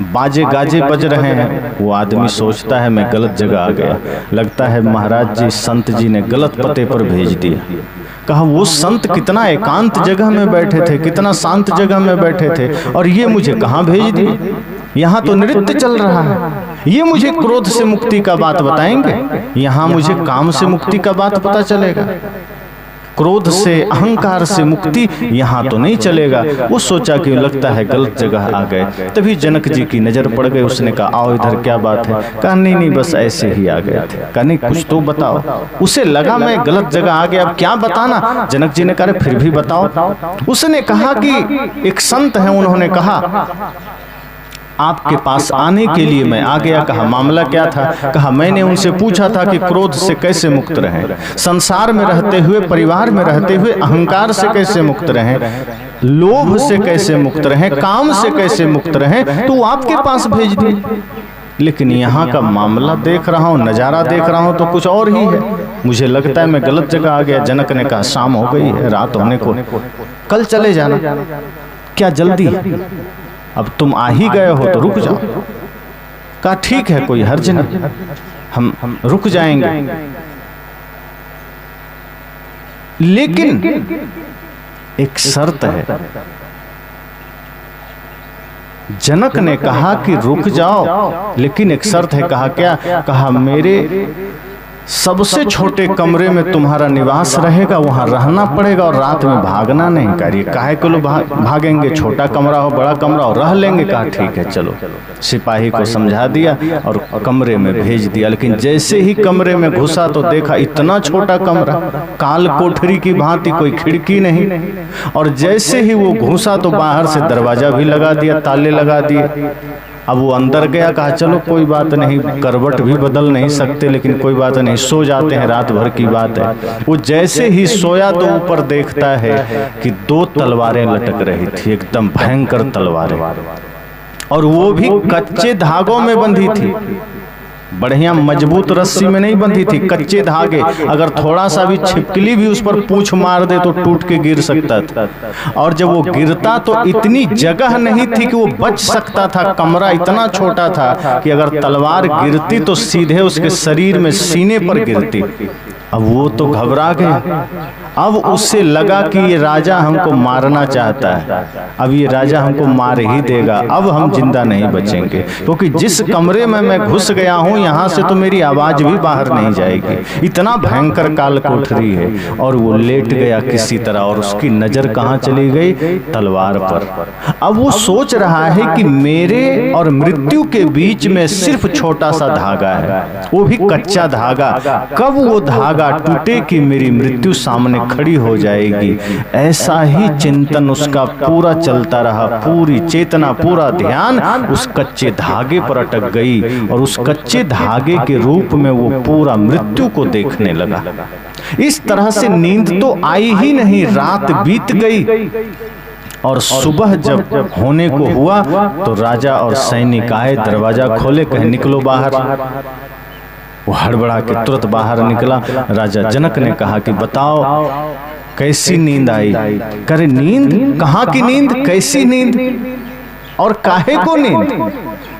बाजे गाजे बज रहे हैं। वो आदमी सोचता है मैं गलत जगह आ गया, लगता है महाराज जी संत जी ने गलत पते पर भेज दिया। कहा वो संत कितना एकांत जगह में बैठे थे, कितना शांत जगह में बैठे थे, और ये मुझे कहाँ भेज दिए? यहाँ तो नृत्य चल रहा है। ये मुझे क्रोध से मुक्ति का बात बताएंगे, यहाँ मुझे काम से मुक्ति का बात पता चलेगा। क्रोध से, अहंकार से मुक्ति यहाँ तो नहीं चलेगा। वो सोचा कि लगता है गलत जगह आ गए। तभी जनक जी की नजर पड़ गई। उसने कहा आओ इधर, क्या बात है? कहा नहीं बस ऐसे ही आ गए थे। कहा नहीं कुछ तो बताओ। उसे लगा मैं गलत जगह आ गया, अब क्या बताना? जनक जी ने कहा फिर भी बताओ। उसने कहा कि एक संत है, उन्होंने कहा आपके पास आने के लिए मैं आ गया। कहा मामला क्या था? कहा मैंने उनसे पूछा था कि क्रोध से कैसे मुक्त रहें, संसार में रहते हुए, परिवार में रहते हुए अहंकार से कैसे मुक्त रहें, लोभ से कैसे मुक्त रहें, काम से कैसे मुक्त रहें, तो वो आपके पास भेज दिए। लेकिन यहाँ का मामला देख रहा हूँ, नजारा देख रहा हूँ तो कुछ और ही है। मुझे लगता है मैं गलत जगह आ गया। जनक ने कहा शाम हो गई है, रात होने को, कल चले जाना। क्या जल्दी? अब तुम आ ही गए हो तो रुक जाओ। कहा ठीक है, कोई हर्ज नहीं, हम रुक जाएंगे। लेकिन एक शर्त है। जनक ने कहा कि रुक जाओ, लेकिन एक शर्त है। कहा क्या? कहा मेरे सबसे छोटे कमरे में तुम्हारा निवास रहेगा, वहां रहना पड़ेगा और रात में भागना नहीं। करिए काहे को लोग भागेंगे, छोटा कमरा हो बड़ा कमरा हो, रह लेंगे। कहा ठीक है चलो। सिपाही को समझा दिया और कमरे में भेज दिया। लेकिन जैसे ही कमरे में घुसा तो देखा इतना छोटा कमरा, काल कोठरी की भांति, कोई खिड़की नहीं। और जैसे ही वो घुसा तो बाहर से दरवाजा भी लगा दिया, ताले लगा दिए। अब वो अंदर गया। कहा चलो कोई बात नहीं, करवट भी बदल नहीं सकते, लेकिन कोई बात नहीं, सो जाते हैं, रात भर की बात है। वो जैसे ही सोया तो ऊपर देखता है कि 2 तलवारें लटक रही थी, एकदम भयंकर तलवारें, और वो भी कच्चे धागों में बंधी थी। बढ़िया मजबूत रस्सी में नहीं बंधी थी, कच्चे धागे। अगर थोड़ा सा भी छिपकली भी उस पर पूंछ मार दे तो टूट के गिर सकता था। और जब वो गिरता तो इतनी जगह नहीं थी कि वो बच सकता था। कमरा इतना छोटा था कि अगर तलवार गिरती तो सीधे उसके शरीर में, सीने पर गिरती। अब वो तो घबरा गया। अब उससे लगा कि ये राजा हमको मारना चाहता है, अब ये राजा हमको मार ही देगा, अब हम जिंदा नहीं बचेंगे, क्योंकि जिस कमरे में मैं घुस गया हूँ यहाँ से तो मेरी आवाज भी बाहर नहीं जाएगी। इतना भयंकर काल कोठरी है। और वो लेट गया किसी तरह, और उसकी नजर कहाँ चली गई? तलवार पर। अब वो सोच रहा है कि मेरे और मृत्यु के बीच में सिर्फ छोटा सा धागा है, वो भी कच्चा धागा। कब वो धागा टूटे कि मेरी मृत्यु सामने खड़ी हो जाएगी। ऐसा ही चिंतन उसका पूरा चलता रहा। पूरी चेतना, पूरा ध्यान उस कच्चे धागे पर अटक गई, और उस कच्चे धागे के रूप में वो पूरा मृत्यु को देखने लगा। इस तरह से नींद तो आई ही नहीं, रात बीत गई। और सुबह जब होने को हुआ तो राजा और सैनिक आए, दरवाजा खोले, कहे निकलो बाहर। वो हड़बड़ा के तुरंत बाहर निकला। राजा जनक ने कहा कि बताओ कैसी नींद आई? करे नींद? कहाँ की नींद? कैसी नींद? और काहे को नींद?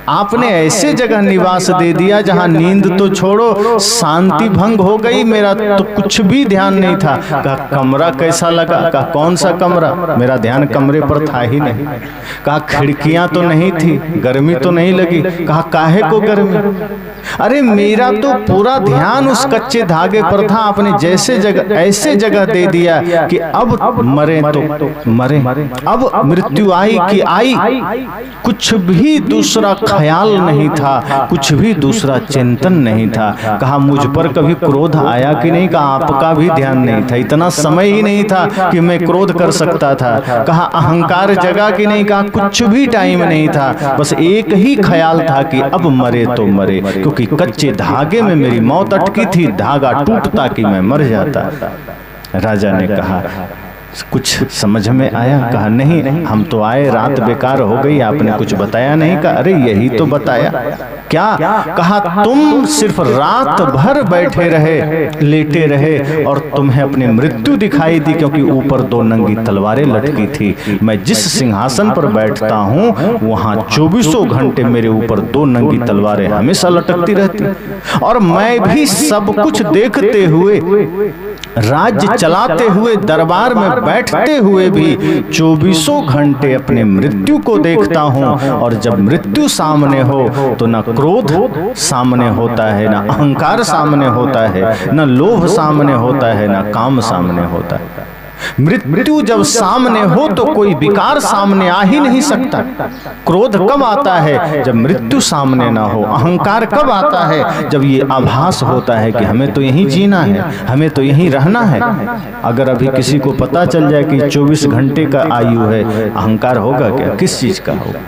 आपने ऐसे जगह निवास दे दिया जहां नींद तो छोड़ो, शांति भंग हो गई। मेरा तो कुछ भी ध्यान नहीं था। कहा कमरा कैसा लगा? कहा कौन सा कमरा? मेरा ध्यान कमरे पर था ही नहीं। कहा खिड़कियां तो नहीं थी, गर्मी तो नहीं लगी? कहा काहे को गर्मी? अरे मेरा तो पूरा ध्यान उस कच्चे धागे पर था। आपने जैसे जगह ऐसे जगह दे दिया कि अब मरे तो मरे, अब मृत्यु आई कि आई। कुछ भी दूसरा ख्याल नहीं था, कुछ भी दूसरा चिंतन नहीं था। कहा मुझ पर कभी क्रोध आया कि नहीं? कहा आपका भी ध्यान नहीं था, इतना समय ही नहीं था कि मैं क्रोध कर सकता था। कहा अहंकार जगा कि नहीं? कहा कुछ भी टाइम नहीं था, बस एक ही ख्याल था कि अब मरे तो मरे, क्योंकि कच्चे धागे में मेरी मौत अटकी थी। धागा टूटता कि मैं मर जाता। राजा ने कहा कुछ समझ में आया? कहा नहीं, हम तो आए, रात बेकार हो गई, आपने कुछ बताया नहीं। कहा अरे यही तो बताया। क्या? कहा तुम सिर्फ रात भर बैठे रहे, लेटे रहे, और तुम्हें अपनी मृत्यु दिखाई दी, क्योंकि ऊपर 2 नंगी तलवारें लटकी थी। मैं जिस सिंहासन पर बैठता हूँ वहां 24 घंटे मेरे ऊपर 2 नंगी तलवारें हमेशा लटकती रहती, और मैं भी सब कुछ देखते हुए, राज्य चलाते हुए, दरबार में बैठते हुए भी 24 घंटे अपने मृत्यु को देखता हूं। और जब मृत्यु सामने हो तो न क्रोध सामने होता है, न अहंकार सामने होता है, न लोभ सामने होता है, न काम सामने होता है। मृत्यु जब सामने हो तो कोई विकार सामने आ ही नहीं सकता। क्रोध कब आता है? जब मृत्यु सामने ना हो। अहंकार कब आता है? जब ये आभास होता है कि हमें तो यहीं जीना है, हमें तो यहीं रहना है। अगर अभी किसी को पता चल जाए कि 24 घंटे का आयु है, अहंकार होगा क्या? किस चीज का होगा?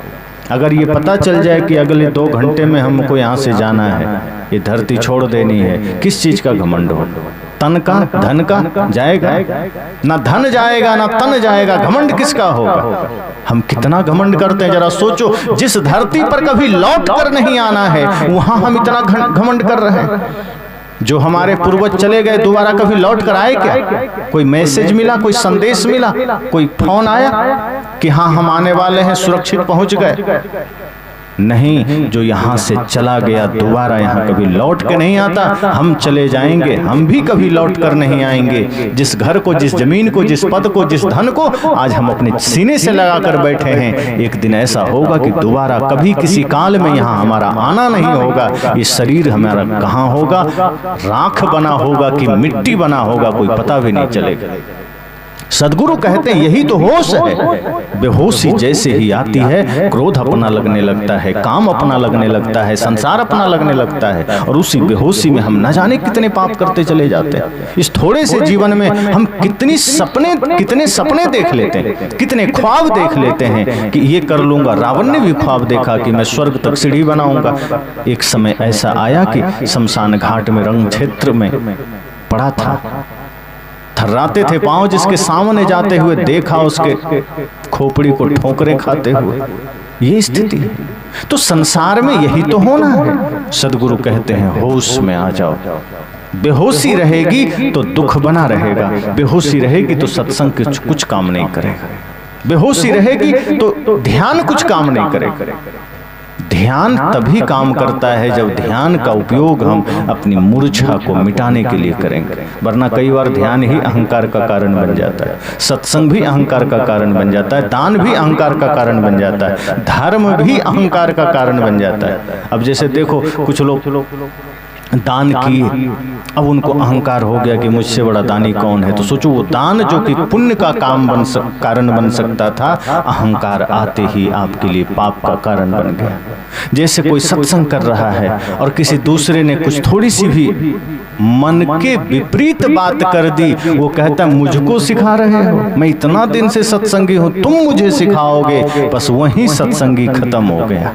अगर ये पता चल जाए कि अगले 2 घंटे में हमको यहाँ से जाना है, ये धरती छोड़ देनी है, किस चीज का घमंड हो? तन का, धन का जाएगा? ना धन जाएगा ना तन जाएगा, घमंड किसका होगा? हम कितना घमंड करते हैं, जरा सोचो। जिस धरती पर कभी लौट कर नहीं आना है वहां हम इतना घमंड कर रहे हैं। जो हमारे पूर्वज चले गए दोबारा कभी लौट कर आए क्या? कोई मैसेज मिला, कोई संदेश मिला, कोई फोन आया कि हाँ हम आने वाले हैं, सुरक्षित पहुंच गए? नहीं, जो यहाँ से चला गया दोबारा यहाँ कभी लौट के नहीं आता। हम चले जाएंगे, हम भी कभी लौट कर नहीं आएंगे। जिस घर को, जिस जमीन को, जिस पद को, जिस धन को आज हम अपने सीने से लगा कर बैठे हैं, एक दिन ऐसा होगा कि दोबारा कभी किसी काल में यहाँ हमारा आना नहीं होगा। ये शरीर हमारा कहाँ होगा? राख बना होगा कि मिट्टी बना होगा, कोई पता भी नहीं चलेगा। सदगुरु कहते हैं यही तो होश है। बेहोशी जैसे ही आती है, क्रोध अपना लगने लगता है, काम अपना लगने लगता है, संसार अपना लगने लगता है, और उसी बेहोशी में हम न जाने कितने पाप करते चले जाते हैं। इस थोड़े से जीवन में हम कितने सपने देख लेते हैं, कितने ख्वाब देख लेते हैं कि ये कर लूंगा। रावण ने भी ख्वाब देखा कि मैं स्वर्ग तक सीढ़ी बनाऊंगा। एक समय ऐसा आया कि शमशान घाट में, रण क्षेत्र में पड़ा था, थर्राते थे पांव, जिसके सामने जाते हुए देखा उसके खोपड़ी को ठोकरे खाते हुए। ये स्थिति है। तो संसार में यही तो होना है। सदगुरु कहते हैं होश में आ जाओ। बेहोशी रहेगी तो दुख बना रहेगा, बेहोशी रहेगी तो सत्संग कुछ काम नहीं करेगा, बेहोशी रहेगी तो ध्यान कुछ काम नहीं करेगा। ध्यान तभी काम करता है जब ध्यान का उपयोग हम अपनी मूर्छा को मिटाने के लिए करेंगे, वरना कई बार ध्यान ही अहंकार का कारण बन जाता है, सत्संग भी अहंकार का कारण बन जाता है, दान भी अहंकार का कारण बन जाता है, धर्म भी अहंकार का कारण बन जाता है। अब जैसे देखो कुछ लोग दान किए, अब उनको अहंकार हो गया कि मुझसे बड़ा दानी कौन है। तो सोचो वो दान जो कि पुण्य का कारण बन सकता था, अहंकार आते ही आपके लिए पाप का कारण बन गया। जैसे कोई सत्संग कर रहा है और किसी दूसरे ने कुछ थोड़ी सी भी मन के विपरीत बात कर दी, वो कहता है मुझको सिखा रहे हो, मैं इतना दिन से सत्संगी हूं, तुम मुझे सिखाओगे। बस वहीं सत्संगी खत्म हो गया।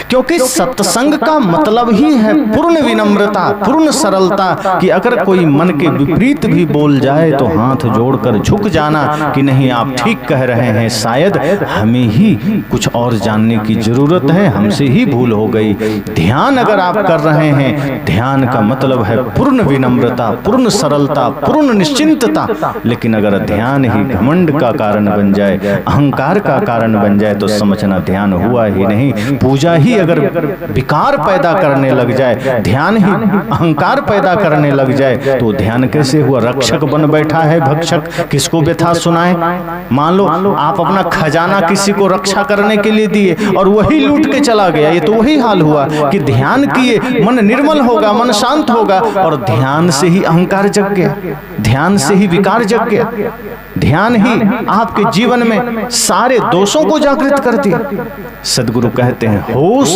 क्योंकि सत्संग का मतलब ही है पूर्ण विनम्रता, पूर्ण सरलता, कि अगर कोई मन के विपरीत भी बोल जाए तो हाथ जोड़कर झुक जाना कि नहीं आप ठीक कह रहे हैं, शायद हमें ही कुछ और जानने की जरूरत है, हमसे ही भूल हो गई। ध्यान अगर आप कर रहे हैं, ध्यान का मतलब है पूर्ण विनम्रता, पूर्ण सरलता, पूर्ण निश्चिंतता। लेकिन अगर ध्यान ही घमंड का कारण बन जाए, अहंकार का कारण बन जाए, तो समझना ध्यान हुआ ही नहीं। पूजा ही अगर विकार पैदा करने लग जाए, ध्यान ही अहंकार पैदा करने लग जाए, तो ध्यान कैसे हुआ? रक्षक बन बैठा है भक्षक, किसको व्यथा सुनाए? मान लो आप अपना खजाना किसी को रक्षा करने के लिए दिए और वही लूट के चला गया, ये तो वही हाल हुआ कि ध्यान किए, मन निर्मल होगा, मन शांत होगा, और ध्यान से ही अहंकार जग गया, ध्यान से ही विकार जग गया। ध्यान ही आपके जीवन में सारे दोषों को जागृत कर दिया। सदगुरु कहते हैं होश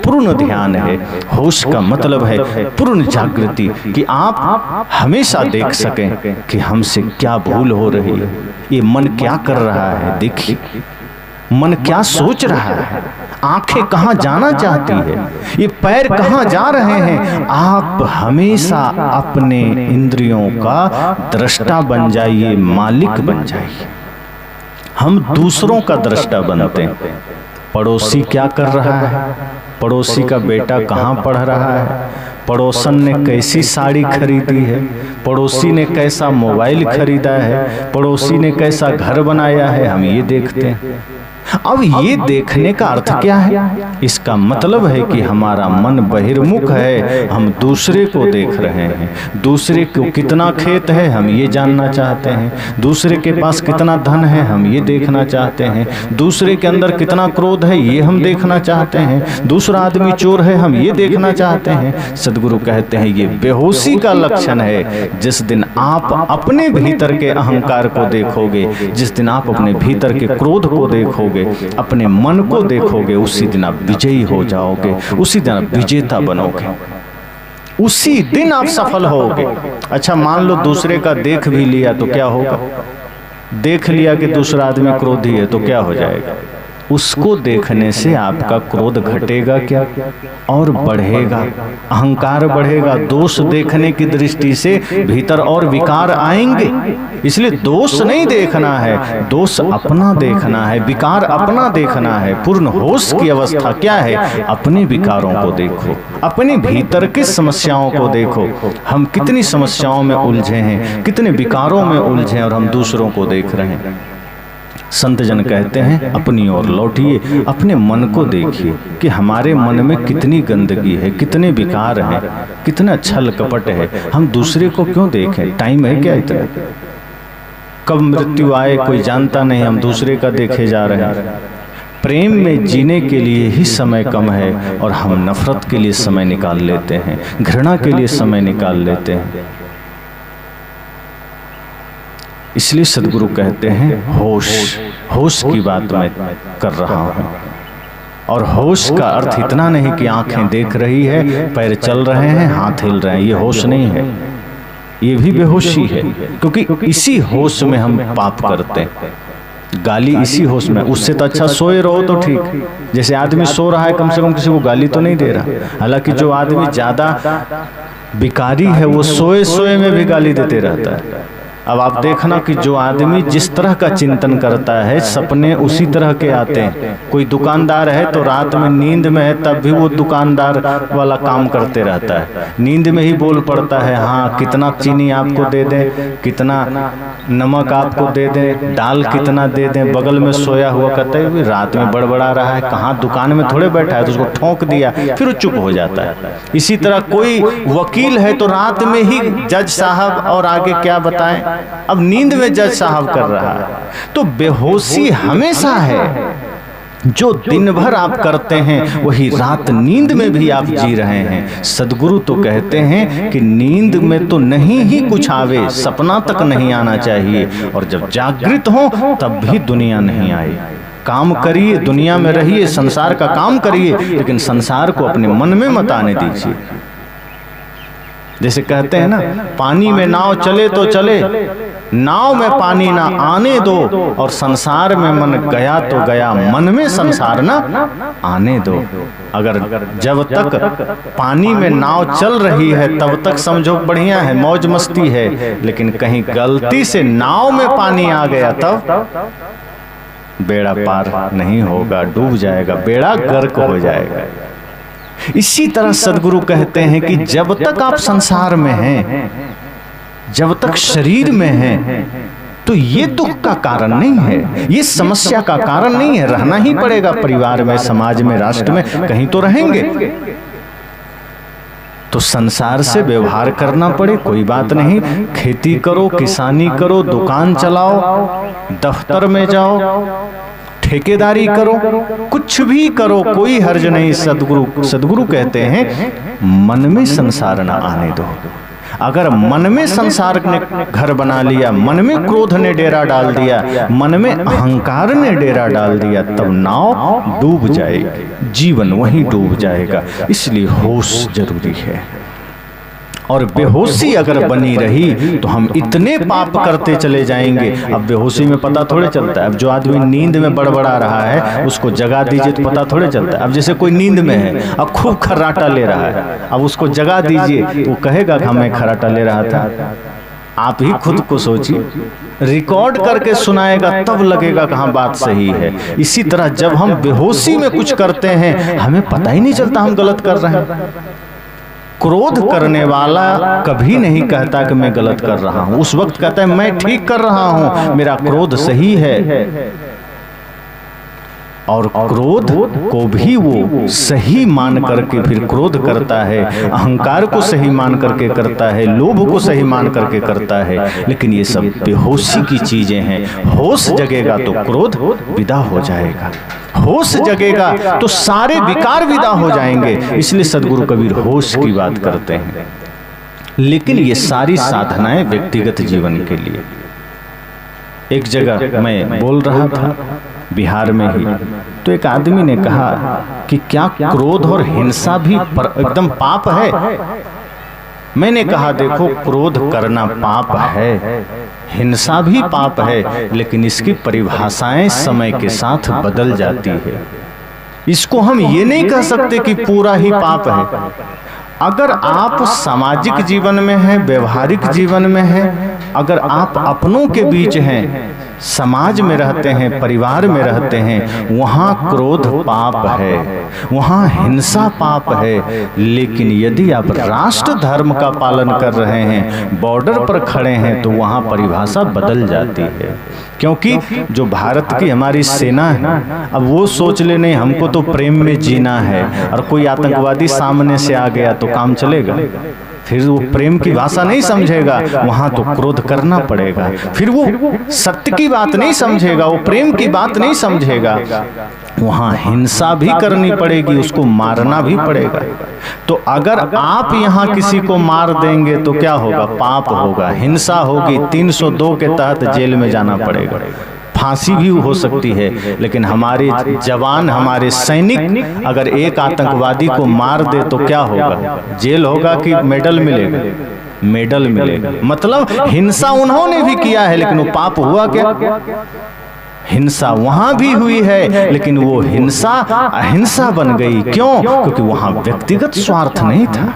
पूर्ण ध्यान है। होश का मतलब है पूर्ण जागृति, कि आप हमेशा देख सकें कि हमसे क्या भूल हो रही है, ये मन क्या कर रहा है, देखिए मन क्या सोच रहा है, आंखें कहां जाना चाहती है, ये पैर कहां जा रहे हैं। आप हमेशा अपने इंद्रियों का दृष्टा बन जाइए, मालिक बन जाइए। हम दूसरों का दृष्टा बनते हैं। पड़ोसी क्या कर रहा है, पड़ोसी का बेटा कहाँ पढ़ रहा है, पड़ोसन ने कैसी साड़ी खरीदी है, पड़ोसी ने कैसा मोबाइल खरीदा है, पड़ोसी ने कैसा घर बनाया है, हम ये देखते हैं। अब ये देखने का अर्थ क्या है? इसका मतलब है कि हमारा मन बहिर्मुख है, हम दूसरे को देख रहे हैं। दूसरे को कितना खेत है हम ये जानना चाहते हैं, दूसरे के पास कितना धन है हम ये देखना चाहते हैं, दूसरे के अंदर कितना क्रोध है ये हम देखना चाहते हैं, दूसरा आदमी चोर है हम ये देखना चाहते हैं। सदगुरु कहते हैं ये बेहोशी का लक्षण है। जिस दिन आप अपने भीतर के अहंकार को देखोगे, जिस दिन आप अपने भीतर के क्रोध को देखोगे, अपने मन को देखोगे, उसी दिन आप विजयी हो जाओगे, उसी दिन आप विजेता बनोगे, उसी दिन आप सफल होगे। अच्छा मान लो दूसरे का देख भी लिया तो क्या होगा? देख लिया कि दूसरा आदमी क्रोधी है तो क्या हो जाएगा? उसको देखने से आपका क्रोध घटेगा क्या और बढ़ेगा, अहंकार बढ़ेगा। दोष देखने की दृष्टि से भीतर और विकार आएंगे। इसलिए दोष नहीं देखना है, दोष अपना देखना है, विकार अपना देखना है। पूर्ण होश की अवस्था क्या है? अपने विकारों को देखो, अपने भीतर की समस्याओं को देखो। हम कितनी समस्याओं में उलझे हैं, कितने विकारों में उलझे और हम दूसरों को देख रहे हैं। संत जन कहते हैं अपनी ओर लौटिए, अपने मन को देखिए कि हमारे मन में कितनी गंदगी है, कितने विकार हैं, कितना छल कपट है। हम दूसरे को क्यों देखें? टाइम है क्या इतना? कब मृत्यु आए कोई जानता नहीं, हम दूसरे का देखे जा रहे हैं। प्रेम में जीने के लिए ही समय कम है और हम नफरत के लिए समय निकाल लेते हैं, घृणा के लिए समय निकाल लेते हैं। इसलिए सदगुरु कहते हैं होश, होश की बात मैं कर रहा हूं। और होश का अर्थ इतना नहीं कि आंखें देख रही है, पैर चल रहे हैं, हाथ हिल रहे हैं, ये होश नहीं है, ये भी बेहोशी है। क्योंकि इसी होश में हम पाप करते हैं। गाली इसी होश में, उससे तो अच्छा सोए रहो तो ठीक। जैसे आदमी सो रहा है, कम से कम किसी को गाली तो नहीं दे रहा। हालांकि जो आदमी ज्यादा विकारी है वो सोए सोए में भी गाली देते रहता है। अब आप देखना कि जो आदमी जिस तरह का चिंतन करता है, सपने उसी तरह के आते हैं। कोई दुकानदार है तो रात में नींद में है तब भी वो दुकानदार वाला काम करते रहता है। नींद में ही बोल पड़ता है, हाँ कितना चीनी आपको दे दें, कितना नमक आपको दे दें, दाल कितना दे दें। बगल में सोया हुआ कहता है रात में बड़बड़ा रहा है, कहाँ दुकान में थोड़े बैठा है, तो उसको ठोंक दिया, फिर वो चुप हो जाता है। इसी तरह कोई वकील है तो रात में ही जज साहब और आगे क्या बताएं, अब नींद में जज साहब कर रहा है। तो बेहोशी हमेशा है। जो दिन भर आप करते हैं वही रात नींद में भी आप जी रहे हैं। सदगुरु तो कहते हैं कि नींद में तो नहीं ही कुछ आवे, सपना तक नहीं आना चाहिए, और जब जागृत हो तब भी दुनिया नहीं आए। काम करिए, दुनिया में रहिए, संसार का काम करिए, लेकिन संसार को अपने मन में मत आने दीजिए। जैसे कहते हैं ना, पानी में नाव चले तो चले, नाव में पानी ना आने दो, और संसार में मन गया तो गया, मन में संसार ना आने दो। अगर जब तक पानी में नाव चल रही है तब तक समझो बढ़िया है, मौज मस्ती है, लेकिन कहीं गलती से नाव में पानी आ गया तब बेड़ा पार नहीं होगा, डूब जाएगा, बेड़ा गर्क हो जाएगा। इसी तरह सदगुरु कहते हैं कि जब तक आप संसार में हैं, जब तक शरीर में हैं, तो ये दुख का कारण नहीं है, ये समस्या का कारण नहीं है। रहना ही पड़ेगा, परिवार में, समाज में, राष्ट्र में, कहीं तो रहेंगे। तो संसार से व्यवहार करना पड़े कोई बात नहीं, खेती करो, किसानी करो, दुकान चलाओ, दफ्तर में जाओ, ठेकेदारी करो, कुछ भी करो, कोई हर्ज नहीं। सदगुरु कहते हैं मन में संसार न आने दो। अगर मन में संसार ने घर बना लिया, मन में क्रोध ने डेरा डाल दिया, मन में अहंकार ने डेरा डाल दिया, तब नाव डूब जाएगी, जीवन वहीं डूब जाएगा। इसलिए होश जरूरी है। और बेहोशी अगर बनी रही तो हम इतने पाप करते चले जाएंगे। अब बेहोशी में पता थोड़े चलता है। अब जो आदमी नींद में बड़बड़ा रहा है उसको जगा दीजिए तो पता थोड़े चलता है। अब जैसे कोई नींद में है, अब खूब खर्राटा ले रहा है, अब उसको जगा दीजिए तो वो कहेगा कि मैं खर्राटा ले रहा था। आप ही खुद को सोचिए, रिकॉर्ड करके सुनाएगा तब लगेगा कहाँ बात सही है। इसी तरह जब हम बेहोशी में कुछ करते हैं हमें पता ही नहीं चलता हम गलत कर रहे हैं। क्रोध करने वाला कभी नहीं कहता कि मैं गलत कर रहा हूं, उस वक्त कहता है मैं ठीक कर रहा हूं, मेरा क्रोध सही है। और क्रोध को भी वो सही मान करके फिर क्रोध करता है, अहंकार को सही मान करके करता है, लोभ को सही मान करके करता है। लेकिन ये सब बेहोशी की चीजें हैं। होश जगेगा तो क्रोध विदा हो जाएगा, होश जगेगा तो सारे विकार विदा हो जाएंगे। इसलिए सदगुरु कबीर होश की बात करते हैं। लेकिन ये सारी साधनाएं व्यक्तिगत जीवन के लिए। एक जगह मैं बोल रहा था बिहार में ही, तो एक आदमी ने कहा कि क्या क्रोध और हिंसा भी एकदम पाप है? मैंने कहा देखो, क्रोध करना पाप है, हिंसा भी पाप है, लेकिन इसकी परिभाषाएं समय के साथ बदल जाती है। इसको हम ये नहीं कह सकते कि पूरा ही पाप है। अगर आप सामाजिक जीवन में हैं, व्यवहारिक जीवन में हैं, अगर आप अपनों के बीच हैं, समाज में रहते हैं, परिवार में रहते हैं, वहाँ क्रोध पाप है, वहाँ हिंसा पाप है। लेकिन यदि आप राष्ट्र धर्म का पालन कर रहे हैं, बॉर्डर पर खड़े हैं, तो वहाँ परिभाषा बदल जाती है। क्योंकि जो भारत की हमारी सेना है, अब वो सोच ले नहीं हमको तो प्रेम में जीना है, और कोई आतंकवादी सामने से आ गया तो काम चलेगा? फिर वो प्रेम की भाषा नहीं समझेगा, वहां तो क्रोध करना पड़ेगा। फिर वो सत्य की बात नहीं समझेगा, वो प्रेम की बात नहीं समझेगा, वहां हिंसा भी करनी पड़ेगी, उसको मारना भी पड़ेगा। तो अगर आप यहाँ किसी को मार देंगे तो क्या होगा? पाप होगा, हिंसा होगी, 302 के तहत जेल में जाना पड़ेगा, फांसी भी हो सकती है। लेकिन हमारे जवान, हमारे सैनिक अगर एक आतंकवादी को मार दे तो क्या होगा? जेल होगा कि मेडल मिलेगा? मेडल मिलेगा। मतलब हिंसा उन्होंने भी किया है, लेकिन वो पाप हुआ क्या? हिंसा वहां भी हुई है, लेकिन वो हिंसा अहिंसा बन गई। क्यों? क्योंकि वहां व्यक्तिगत स्वार्थ नहीं था,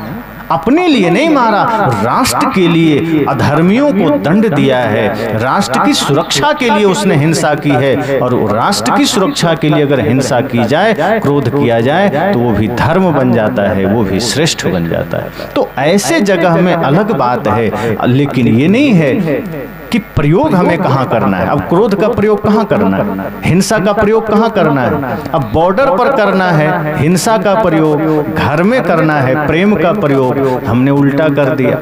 अपने लिए नहीं मारा, राष्ट्र के लिए अधर्मियों को दंड दिया है, राष्ट्र की सुरक्षा के लिए उसने हिंसा की है। और राष्ट्र की सुरक्षा के लिए अगर हिंसा की जाए, क्रोध किया जाए, तो वो भी धर्म बन जाता है, वो भी श्रेष्ठ बन जाता है। तो ऐसे जगह में अलग बात है, लेकिन ये नहीं है कि प्रयोग हमें कहाँ करना है। अब क्रोध का प्रयोग कहाँ करना है, हिंसा का प्रयोग कहाँ करना है? अब बॉर्डर पर करना है हिंसा का प्रयोग, घर में करना है प्रेम का प्रयोग। हमने उल्टा कर दिया,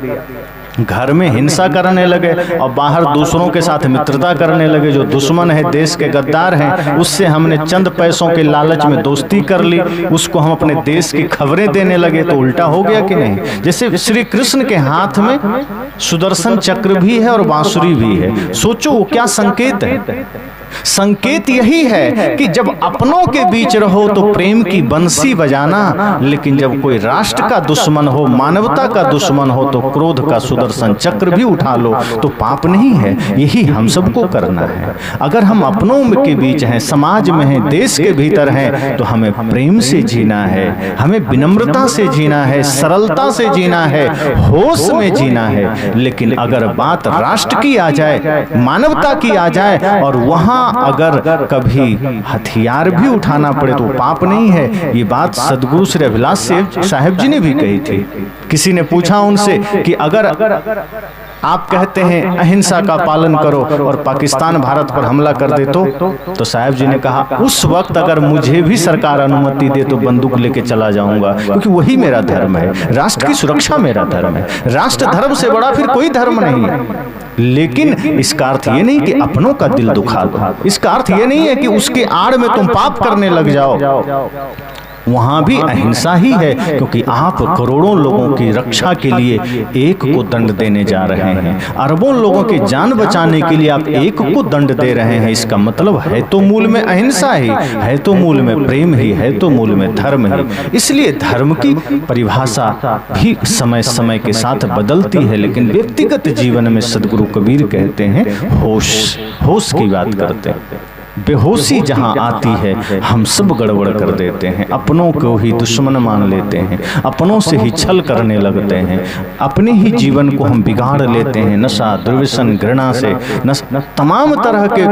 घर में हिंसा करने लगे और बाहर दूसरों के साथ मित्रता करने लगे। जो दुश्मन है, देश के गद्दार हैं, उससे हमने चंद पैसों के लालच में दोस्ती कर ली, उसको हम अपने देश की खबरें देने लगे। तो उल्टा हो गया कि नहीं? जैसे श्री कृष्ण के हाथ में सुदर्शन चक्र भी है और बांसुरी भी है। सोचो वो क्या संकेत है। संकेत यही है कि जब अपनों के बीच रहो तो प्रेम की बंसी बजाना, लेकिन जब कोई राष्ट्र का दुश्मन हो, मानवता का दुश्मन हो, तो क्रोध का सुदर्शन चक्र भी उठा लो तो पाप नहीं है। यही हम सबको करना है। अगर हम अपनों के बीच हैं, समाज में हैं, देश के भीतर हैं, तो हमें प्रेम से जीना है, हमें विनम्रता से जीना है, सरलता से जीना है, होश में जीना है। लेकिन अगर बात राष्ट्र की आ जाए, मानवता की आ जाए, और वहां अगर कभी हथियार भी उठाना पड़े तो पाप नहीं है। ये बात सदगुरु श्री अभिलाष साहब जी ने भी कही थी। किसी ने पूछा उनसे कि अगर आप कहते हैं अहिंसा का पालन करो और पाकिस्तान भारत पर हमला कर दे तो साहब जी ने कहा, उस वक्त अगर मुझे भी सरकार अनुमति दे तो बंदूक लेके चला जाऊंगा, क्योंकि वही मेरा धर्म है। राष्ट्र की सुरक्षा मेरा धर्म है। राष्ट्र धर्म से बड़ा फिर कोई धर्म नहीं है। लेकिन इसका अर्थ ये नहीं कि अपनों का दिल दुखा दो। इसका अर्थ ये नहीं है कि उसके आड़ में तुम पाप करने लग जाओ। वहां भी अहिंसा ही है, क्योंकि आप करोड़ों लोगों की रक्षा के लिए एक को दंड देने जा रहे हैं। अरबों लोगों की जान बचाने के लिए आप एक को दंड दे रहे हैं। इसका मतलब है तो मूल में अहिंसा ही है, तो मूल में प्रेम ही है, तो मूल में धर्म ही। इसलिए धर्म की परिभाषा भी समय समय के साथ बदलती है, लेकिन व्यक्तिगत जीवन में सदगुरु कबीर कहते हैं होश की बात करते हैं। बेहोशी जहां आती है हम सब गड़बड़ कर देते हैं, अपनों को ही दुश्मन मान लेते हैं, अपनों से ही छल करने लगते हैं, अपने ही जीवन को हम बिगाड़ लेते हैं। नशा, दुर्व्यसन, घृणा से, तमाम तरह के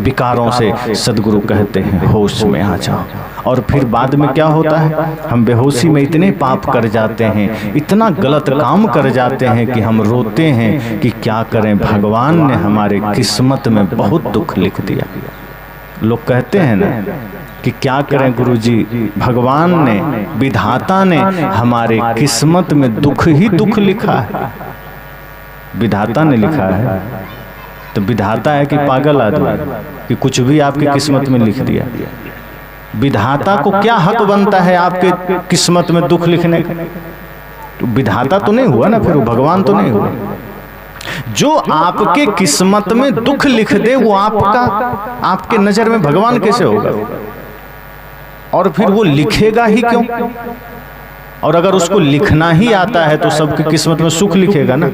विकारों से सदगुरु कहते हैं होश में आ जाओ। और फिर बाद में क्या होता है, हम बेहोशी में इतने पाप कर जाते हैं, इतना गलत काम कर जाते हैं कि हम रोते हैं कि क्या करें, भगवान ने हमारे किस्मत में बहुत दुख लिख दिया। लोग कहते हैं ना कि क्या करें गुरुजी, भगवान ने, विधाता ने हमारे किस्मत में दुख ही दुख लिखा है। विधाता ने लिखा है तो विधाता है कि पागल आदमी कि कुछ भी आपकी किस्मत में लिख दिया। विधाता को क्या हक बनता है आपके किस्मत में दुख लिखने का? तो विधाता तो नहीं हुआ ना, फिर वो भगवान तो नहीं हुआ। जो आपके किस्मत में दुख लिख दे वो आपके नजर में भगवान कैसे होगा? और फिर वो लिखेगा ही क्यों? और अगर उसको लिखना ही आता है तो सबकी किस्मत में सुख लिखेगा ना।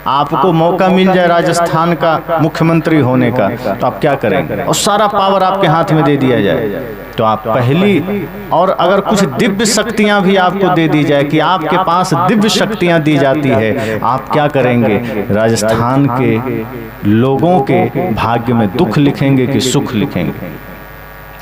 आपको मौका मिल जाए राजस्थान का मुख्यमंत्री होने का तो आप क्या करेंगे? और सारा पावर आपके हाथ में दे दिया जाए तो आप पहली, और अगर कुछ दिव्य शक्तियां भी आपको दे दी जाए कि आपके पास दिव्य शक्तियां दी जाती है, आप क्या करेंगे? राजस्थान के लोगों के भाग्य में दुख लिखेंगे कि सुख लिखेंगे?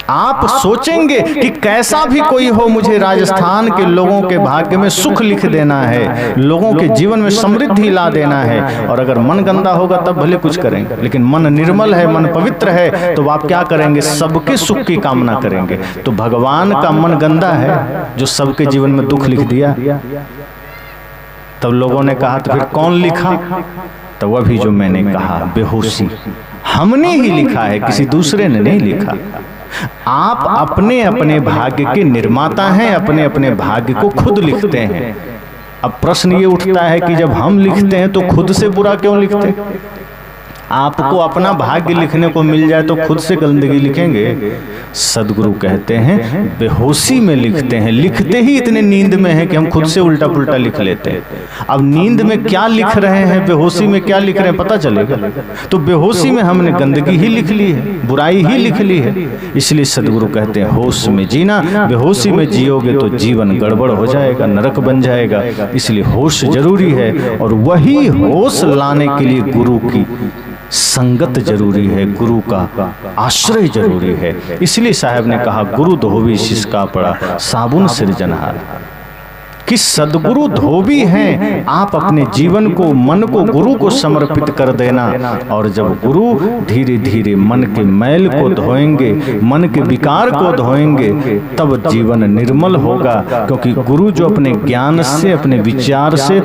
आप सोचेंगे कि कैसा भी कोई हो, मुझे राजस्थान के लोगों के भाग्य में सुख लिख देना है, लोगों के जीवन में समृद्धि ला देना है। और अगर मन गंदा होगा तब भले कुछ करेंगे, लेकिन मन निर्मल है, मन पवित्र है, तो आप क्या करेंगे? सबके सुख की कामना करेंगे। तो भगवान का मन गंदा है जो सबके जीवन में दुख लिख दिया। तब लोगों ने कहा तो फिर कौन लिखा? तो वह भी जो मैंने कहा, बेहोशी। हमने ही लिखा है, किसी दूसरे ने नहीं लिखा। आप अपने अपने भाग्य के निर्माता हैं, अपने अपने भाग्य को खुद लिखते हैं। अब प्रश्न ये उठता है कि जब हम लिखते हैं तो खुद से बुरा क्यों लिखते? आपको अपना भाग्य लिखने को मिल जाए तो खुद से गंदगी लिखेंगे? सदगुरु कहते हैं बेहोशी में लिखते हैं। लिखते ही इतने नींद में है कि हम खुद से उल्टा पुल्टा लिख लेते हैं। अब नींद में क्या लिख रहे हैं, बेहोशी में क्या लिख रहे हैं, पता चलेगा। तो बेहोशी में हमने गंदगी ही लिख ली है, बुराई ही लिख ली है। इसलिए सदगुरु कहते हैं होश में जीना। बेहोशी में जियोगे तो जीवन गड़बड़ हो जाएगा, नरक बन जाएगा। इसलिए होश जरूरी है, और वही होश लाने के लिए गुरु की संगत जरूरी है, गुरु का आश्रय जरूरी है। इसलिए साहब ने कहा गुरु धोबी सिसका पड़ा, साबुन सिरजनहार। कि सदगुरु धोबी हैं, आप अपने जीवन को, मन को गुरु को समर्पित कर देना। और जब गुरु धीरे धीरे मन के मैल को धोएंगे, मन के विकार को धोएंगे, तब जीवन निर्मल होगा। क्योंकि गुरु जो अपने ज्ञान से, अपने विचार से,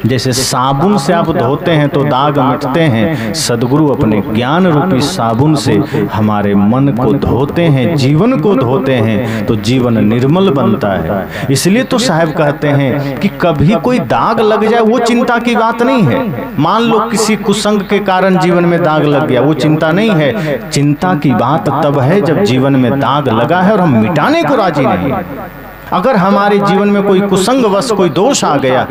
जैसे साबुन से आप धोते हैं तो दाग मिटते हैं, सदगुरु अपने ज्ञान रूपी साबुन से हमारे मन को धोते हैं, जीवन को धोते हैं, तो जीवन निर्मल बनता है। इसलिए तो साहब कहते हैं कि कभी कोई दाग लग जाए वो चिंता की बात नहीं है। मान लो किसी कुसंग के कारण जीवन में दाग लग गया, वो चिंता नहीं है। चिंता की बात तब है जब जीवन में दाग लगा है और हम मिटाने को राजी नहीं। अगर हमारे जीवन में कोई कुसंगवश कोई दोष आ गया,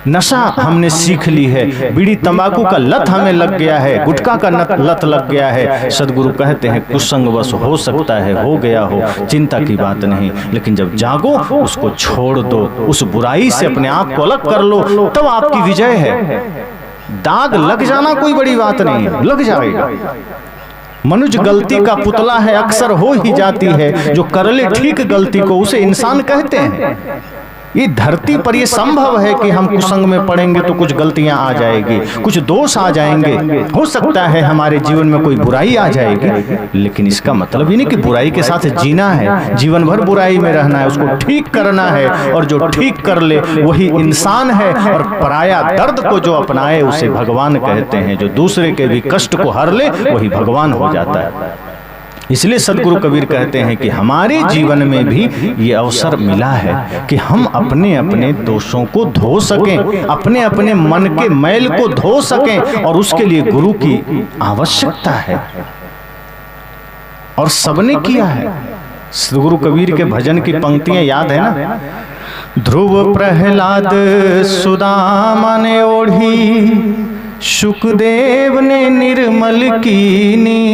नशा हमने सीख ली है, बीड़ी तंबाकू का लत हमें लग गया है, गुटखा का लत लग गया है, सदगुरु कहते हैं कुसंगवश हो सकता है, हो गया हो, चिंता की बात नहीं। लेकिन जब जागो उसको छोड़ दो, उस बुराई से अपने आप को अलग कर लो, तब आपकी विजय है। दाग लग जाना कोई बड़ी बात नहीं है, लग जाएगा। मनुष्य गलती का पुतला है, अक्सर हो ही जाती है। जो कर ले ठीक गलती को उसे इंसान कहते हैं। ये धरती पर ये संभव है कि हम कुसंग में पड़ेंगे तो कुछ गलतियां आ जाएगी, कुछ दोष आ जाएंगे, हो सकता है हमारे जीवन में कोई बुराई आ जाएगी। लेकिन इसका मतलब ये नहीं कि बुराई के साथ जीना है, जीवन भर बुराई में रहना है, उसको ठीक करना है। और जो ठीक कर ले वही इंसान है। और पराया दर्द को जो अपनाए उसे भगवान कहते हैं। जो दूसरे के भी कष्ट को हर ले वही भगवान हो जाता है। इसलिए सदगुरु कबीर कहते हैं कि हमारे जीवन में भी ये अवसर मिला है कि हम अपने अपने दोषों को धो सकें, अपने अपने मन के मैल को धो सकें, और उसके लिए गुरु की आवश्यकता है। और सबने किया है। सदगुरु कबीर के भजन की पंक्तियां याद है ना? ध्रुव प्रहलाद सुदामा ने ओढ़ी, शुकदेव ने निर्मल कीनी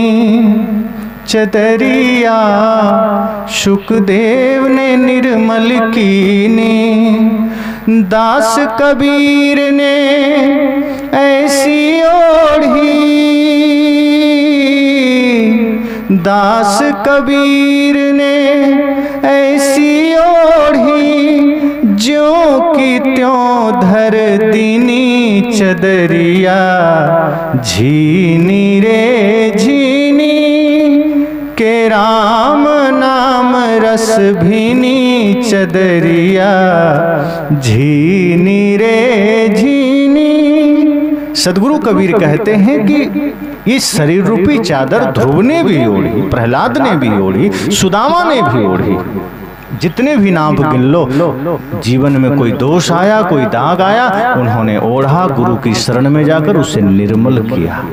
चदरिया, शुकदेव ने निर्मल कीनी, दास कबीर ने ऐसी ओढ़ी, दास कबीर ने ऐसी ओढ़ी, ज्यों की त्यों धर दीनी चदरिया, झीनी रे झीनी के राम नाम रस भीनी चदरिया, झीनी रे झीनी। सदगुरु कबीर कहते हैं कि ये शरीर रूपी चादर ध्रुव ने भी ओढ़ी, प्रहलाद ने भी ओढ़ी, सुदामा ने भी ओढ़ी। जितने भी नाम गिन लो, जीवन में कोई दोष आया, कोई दाग आया, उन्होंने ओढ़ा, गुरु की शरण में जाकर उसे निर्मल किया,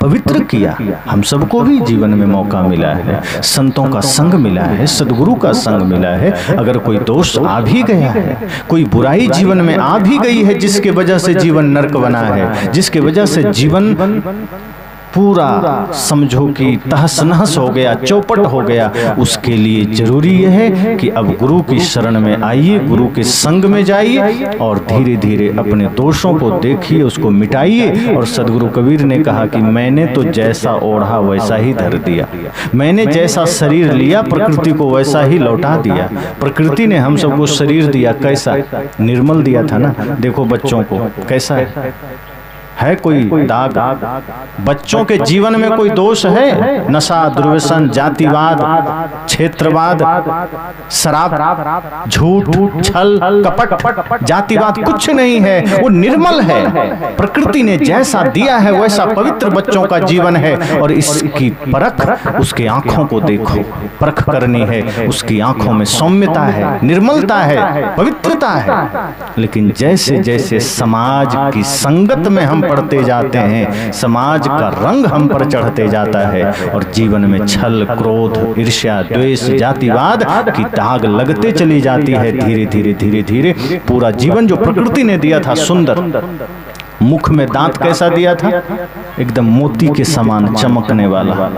पवित्र किया। हम सबको भी जीवन में मौका मिला है, संतों का संग मिला है, सदगुरु का संग मिला है। अगर कोई दोष आ भी गया है, कोई बुराई जीवन में आ भी गई है जिसके वजह से जीवन नरक बना है, जिसके वजह से जीवन पूरा समझो कि तहस नहस हो गया, चौपट हो गया, उसके लिए जरूरी यह है कि अब गुरु की शरण में आइए, गुरु के संग में जाइए और धीरे धीरे अपने दोषों को देखिए, उसको मिटाइए। और सदगुरु कबीर ने कहा कि मैंने तो जैसा ओढ़ा वैसा ही धर दिया, मैंने जैसा शरीर लिया प्रकृति को वैसा ही लौटा दिया। प्रकृति ने हम सबको शरीर दिया, कैसा? निर्मल दिया था ना। देखो बच्चों को कैसा है कोई दाग? बच्चों के जीवन में कोई दोष है? नशा, दुर्व्यसन, जातिवाद, क्षेत्रवाद, शराब, झूठ, छल, कपट, जातिवाद कुछ नहीं है, वो निर्मल है। प्रकृति ने जैसा दिया है वैसा पवित्र बच्चों का जीवन है। और इसकी परख उसकी आंखों को देखो, परख करनी है। उसकी आंखों में सौम्यता है, निर्मलता है, पवित्रता है। लेकिन जैसे जैसे समाज की संगत में हम पढ़ते जाते हैं, समाज का रंग हम पर चढ़ते जाता है और जीवन में छल, क्रोध, ईर्ष्या, द्वेष, जातिवाद की दाग लगते चली जाती है। धीरे धीरे धीरे धीरे पूरा जीवन जो प्रकृति ने दिया था सुंदर, मुख में दांत कैसा दिया था? एकदम मोती के समान चमकने वाला।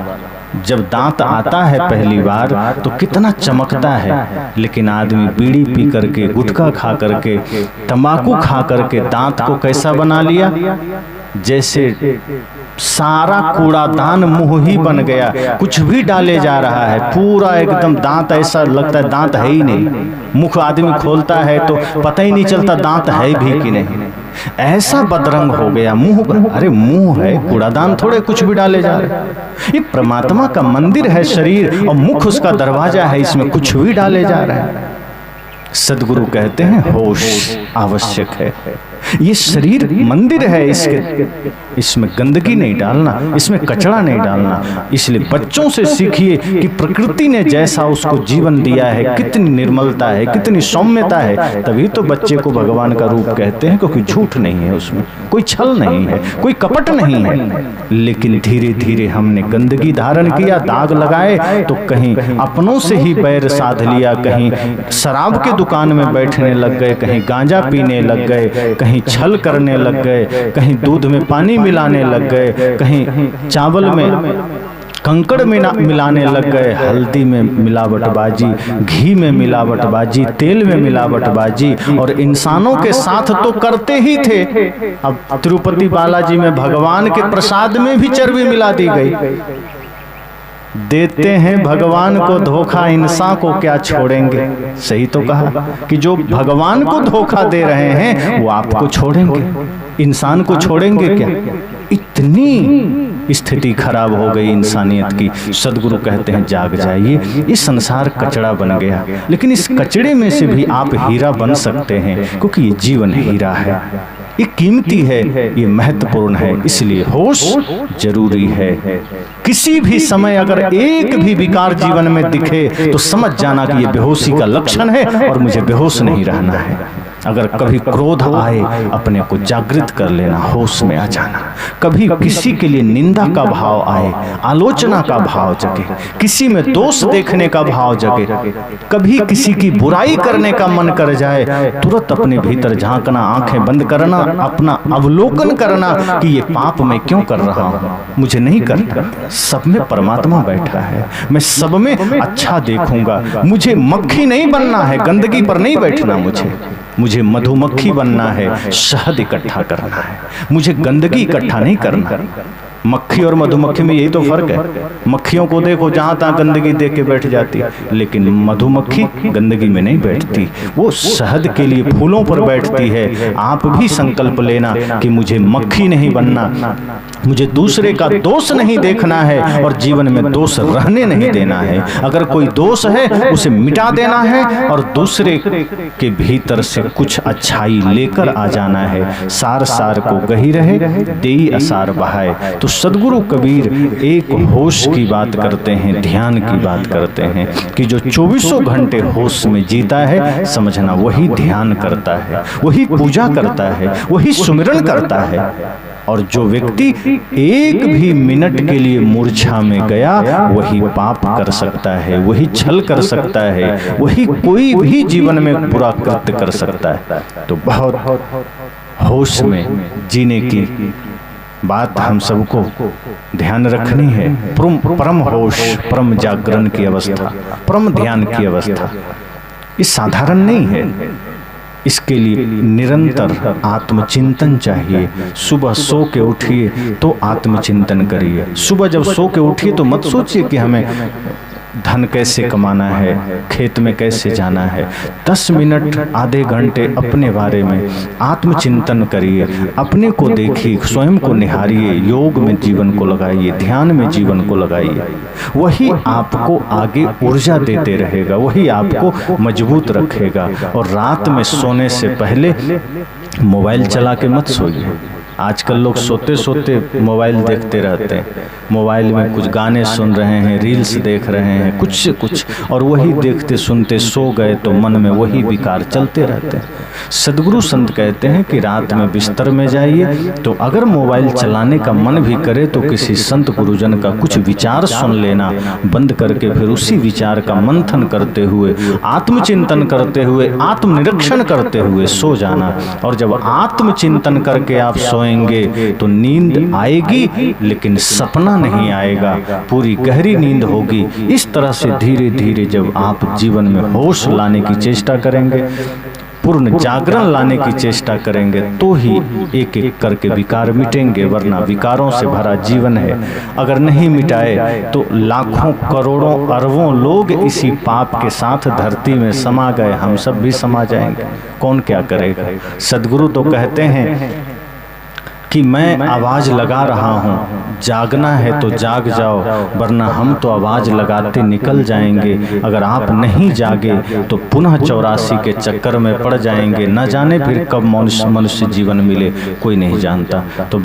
जब दांत आता है पहली बार तो कितना चमकता है, लेकिन आदमी बीड़ी पी करके, गुटखा खा करके, तंबाकू खा करके दांत को कैसा बना लिया? जैसे सारा कूड़ादान मुंह ही बन गया, कुछ भी डाले जा रहा है, पूरा एकदम दांत ऐसा लगता है दांत है ही नहीं। मुख आदमी खोलता है तो पता ही नहीं चलता दांत है भी कि नहीं। ऐसा बदरंग हो गया मुंह। अरे मुंह है, कूड़ादान थोड़े कुछ भी डाले जा रहे। ये परमात्मा का मंदिर है शरीर और मुख उसका दरवाजा है, इसमें कुछ भी डाले जा रहे हैं। सदगुरु कहते हैं होश आवश्यक है। ये शरीर मंदिर है, इसमें गंदगी नहीं डालना, इसमें कचरा नहीं डालना। इसलिए बच्चों से सीखिए कि प्रकृति ने जैसा उसको जीवन दिया है, कितनी निर्मलता है, कितनी सौम्यता है। तभी तो बच्चे को भगवान का रूप कहते हैं, क्योंकि झूठ नहीं है उसमें, कोई छल नहीं है, कोई कपट नहीं है। लेकिन धीरे धीरे हमने गंदगी धारण किया, दाग लगाए, तो कहीं अपनों से ही बैर साध लिया, कहीं शराब के दुकान में बैठने लग गए, कहीं गांजा पीने लग गए, कहीं छल करने लग गए, कहीं दूध में पानी मिलाने लग गए, कहीं चावल में कंकड़ मिलाने लग गए, हल्दी में मिलावटबाजी, घी में मिलावटबाजी, तेल में मिलावटबाजी। और इंसानों के साथ तो करते ही थे, अब तिरुपति बालाजी में भगवान के प्रसाद में भी चर्बी मिला दी गई। देते हैं भगवान को धोखा, इंसान को क्या छोड़ेंगे। सही तो कहा कि जो भगवान को धोखा दे रहे हैं वो आपको छोड़ेंगे, इंसान को छोड़ेंगे क्या। इतनी स्थिति खराब हो गई इंसानियत की। सदगुरु कहते हैं जाग जाइए, ये संसार कचड़ा बन गया, लेकिन इस कचड़े में से भी आप हीरा बन सकते हैं, क्योंकि ये जीवन हीरा है, ये कीमती है, ये महत्वपूर्ण है। इसलिए होश जरूरी है। किसी भी समय अगर एक भी विकार जीवन में दिखे तो समझ जाना कि ये बेहोशी का लक्षण है और मुझे बेहोश नहीं रहना है। अगर कभी क्रोध आए, अपने को जागृत कर लेना, होश में आ जाना। कभी किसी के लिए निंदा का भाव आए, आलोचना का भाव जगे, किसी में दोष देखने का भाव जगे, कभी किसी की बुराई करने का मन कर जाए, तुरंत अपने भीतर झांकना, आंखें बंद करना, अपना अवलोकन करना कि ये पाप मैं क्यों कर रहा हूँ, मुझे नहीं करना। सब में परमात्मा बैठा है, मैं सब में अच्छा देखूंगा। मुझे मक्खी नहीं बनना है, गंदगी पर नहीं बैठना, मुझे मधुमक्खी बनना है, शहद इकट्ठा करना है, मुझे गंदगी इकट्ठा नहीं करना। मक्खी और मधुमक्खी में यही तो फर्क है। मक्खियों को देखो जहां तहां गंदगी देख के बैठ जाती, लेकिन मधुमक्खी गंदगी में नहीं बैठती, वो शहद के लिए फूलों पर बैठती है। आप भी संकल्प लेना कि मुझे मक्खी नहीं बनना, मुझे दूसरे का दोष नहीं देखना है और जीवन में दोष रहने नहीं देना है। अगर कोई दोष है उसे मिटा देना है और दूसरे के भीतर से कुछ अच्छाई लेकर आ जाना है। सार सार को गही रहे, देई असार बहाए। तो सदगुरु कबीर एक होश की बात करते हैं, ध्यान की बात करते हैं कि जो 24 घंटे होश में जीता है, समझना वही ध्यान करता है, वही पूजा करता है, वही सुमिरन करता है। और जो व्यक्ति एक भी मिनट के लिए मूर्छा में गया, वही पाप कर सकता है, वही छल कर सकता है, वही कोई भी जीवन में बुरा कृत्य कर सकता है। तो बहुत होश में जीने की बात हम सबको ध्यान रखनी है। परम होश, परम जागरण की अवस्था, परम ध्यान की अवस्था, ये साधारण नहीं है। इसके लिए निरंतर आत्मचिंतन चाहिए। सुबह सो के उठिए तो आत्मचिंतन करिए। सुबह जब सो के उठिए तो मत सोचिए कि हमें धन कैसे कमाना है, खेत में कैसे जाना है। 10 मिनट आधे घंटे अपने बारे में आत्मचिंतन करिए, अपने को देखिए, स्वयं को निहारिए, योग में जीवन को लगाइए, ध्यान में जीवन को लगाइए। वही आपको आगे ऊर्जा देते रहेगा, वही आपको मजबूत रखेगा। और रात में सोने से पहले मोबाइल चला के मत सोइए। आजकल लोग सोते सोते मोबाइल देखते रहते हैं, मोबाइल में कुछ गाने सुन रहे हैं, रील्स देख रहे हैं, कुछ से कुछ, और वही देखते सुनते सो गए तो मन में वही विकार चलते रहते हैं। सदगुरु संत कहते हैं कि रात में बिस्तर में जाइए तो अगर मोबाइल चलाने का मन भी करे तो किसी संत गुरुजन का कुछ विचार सुन लेना, बंद करके फिर उसी विचार का मंथन करते हुए, आत्मचिंतन करते हुए, आत्मनिरीक्षण करते हुए सो जाना। और जब आत्मचिंतन करके आप सोएंगे तो नींद आएगी, लेकिन सपना नहीं आएगा, पूरी गहरी नींद होगी। इस तरह से धीरे धीरे जब आप जीवन में होश लाने की चेष्टा करेंगे, पूर्ण जागरण लाने की चेष्टा करेंगे, तो ही एक एक करके विकार मिटेंगे। वरना विकारों से भरा जीवन है, अगर नहीं मिटाए तो लाखों करोड़ों अरबों लोग इसी पाप के साथ धरती में समा गए, हम सब भी समा जाएंगे, कौन क्या करेगा। सदगुरु तो कहते हैं कि मैं आवाज लगा रहा हूँ, जागना है तो जाग जाओ, वरना हम तो आवाज लगाते निकल जाएंगे। अगर आप नहीं जागे तो पुनः 84 के चक्कर में पड़ जाएंगे। न जाने फिर कब मनुष्य जीवन मिले, कोई नहीं जानता। तो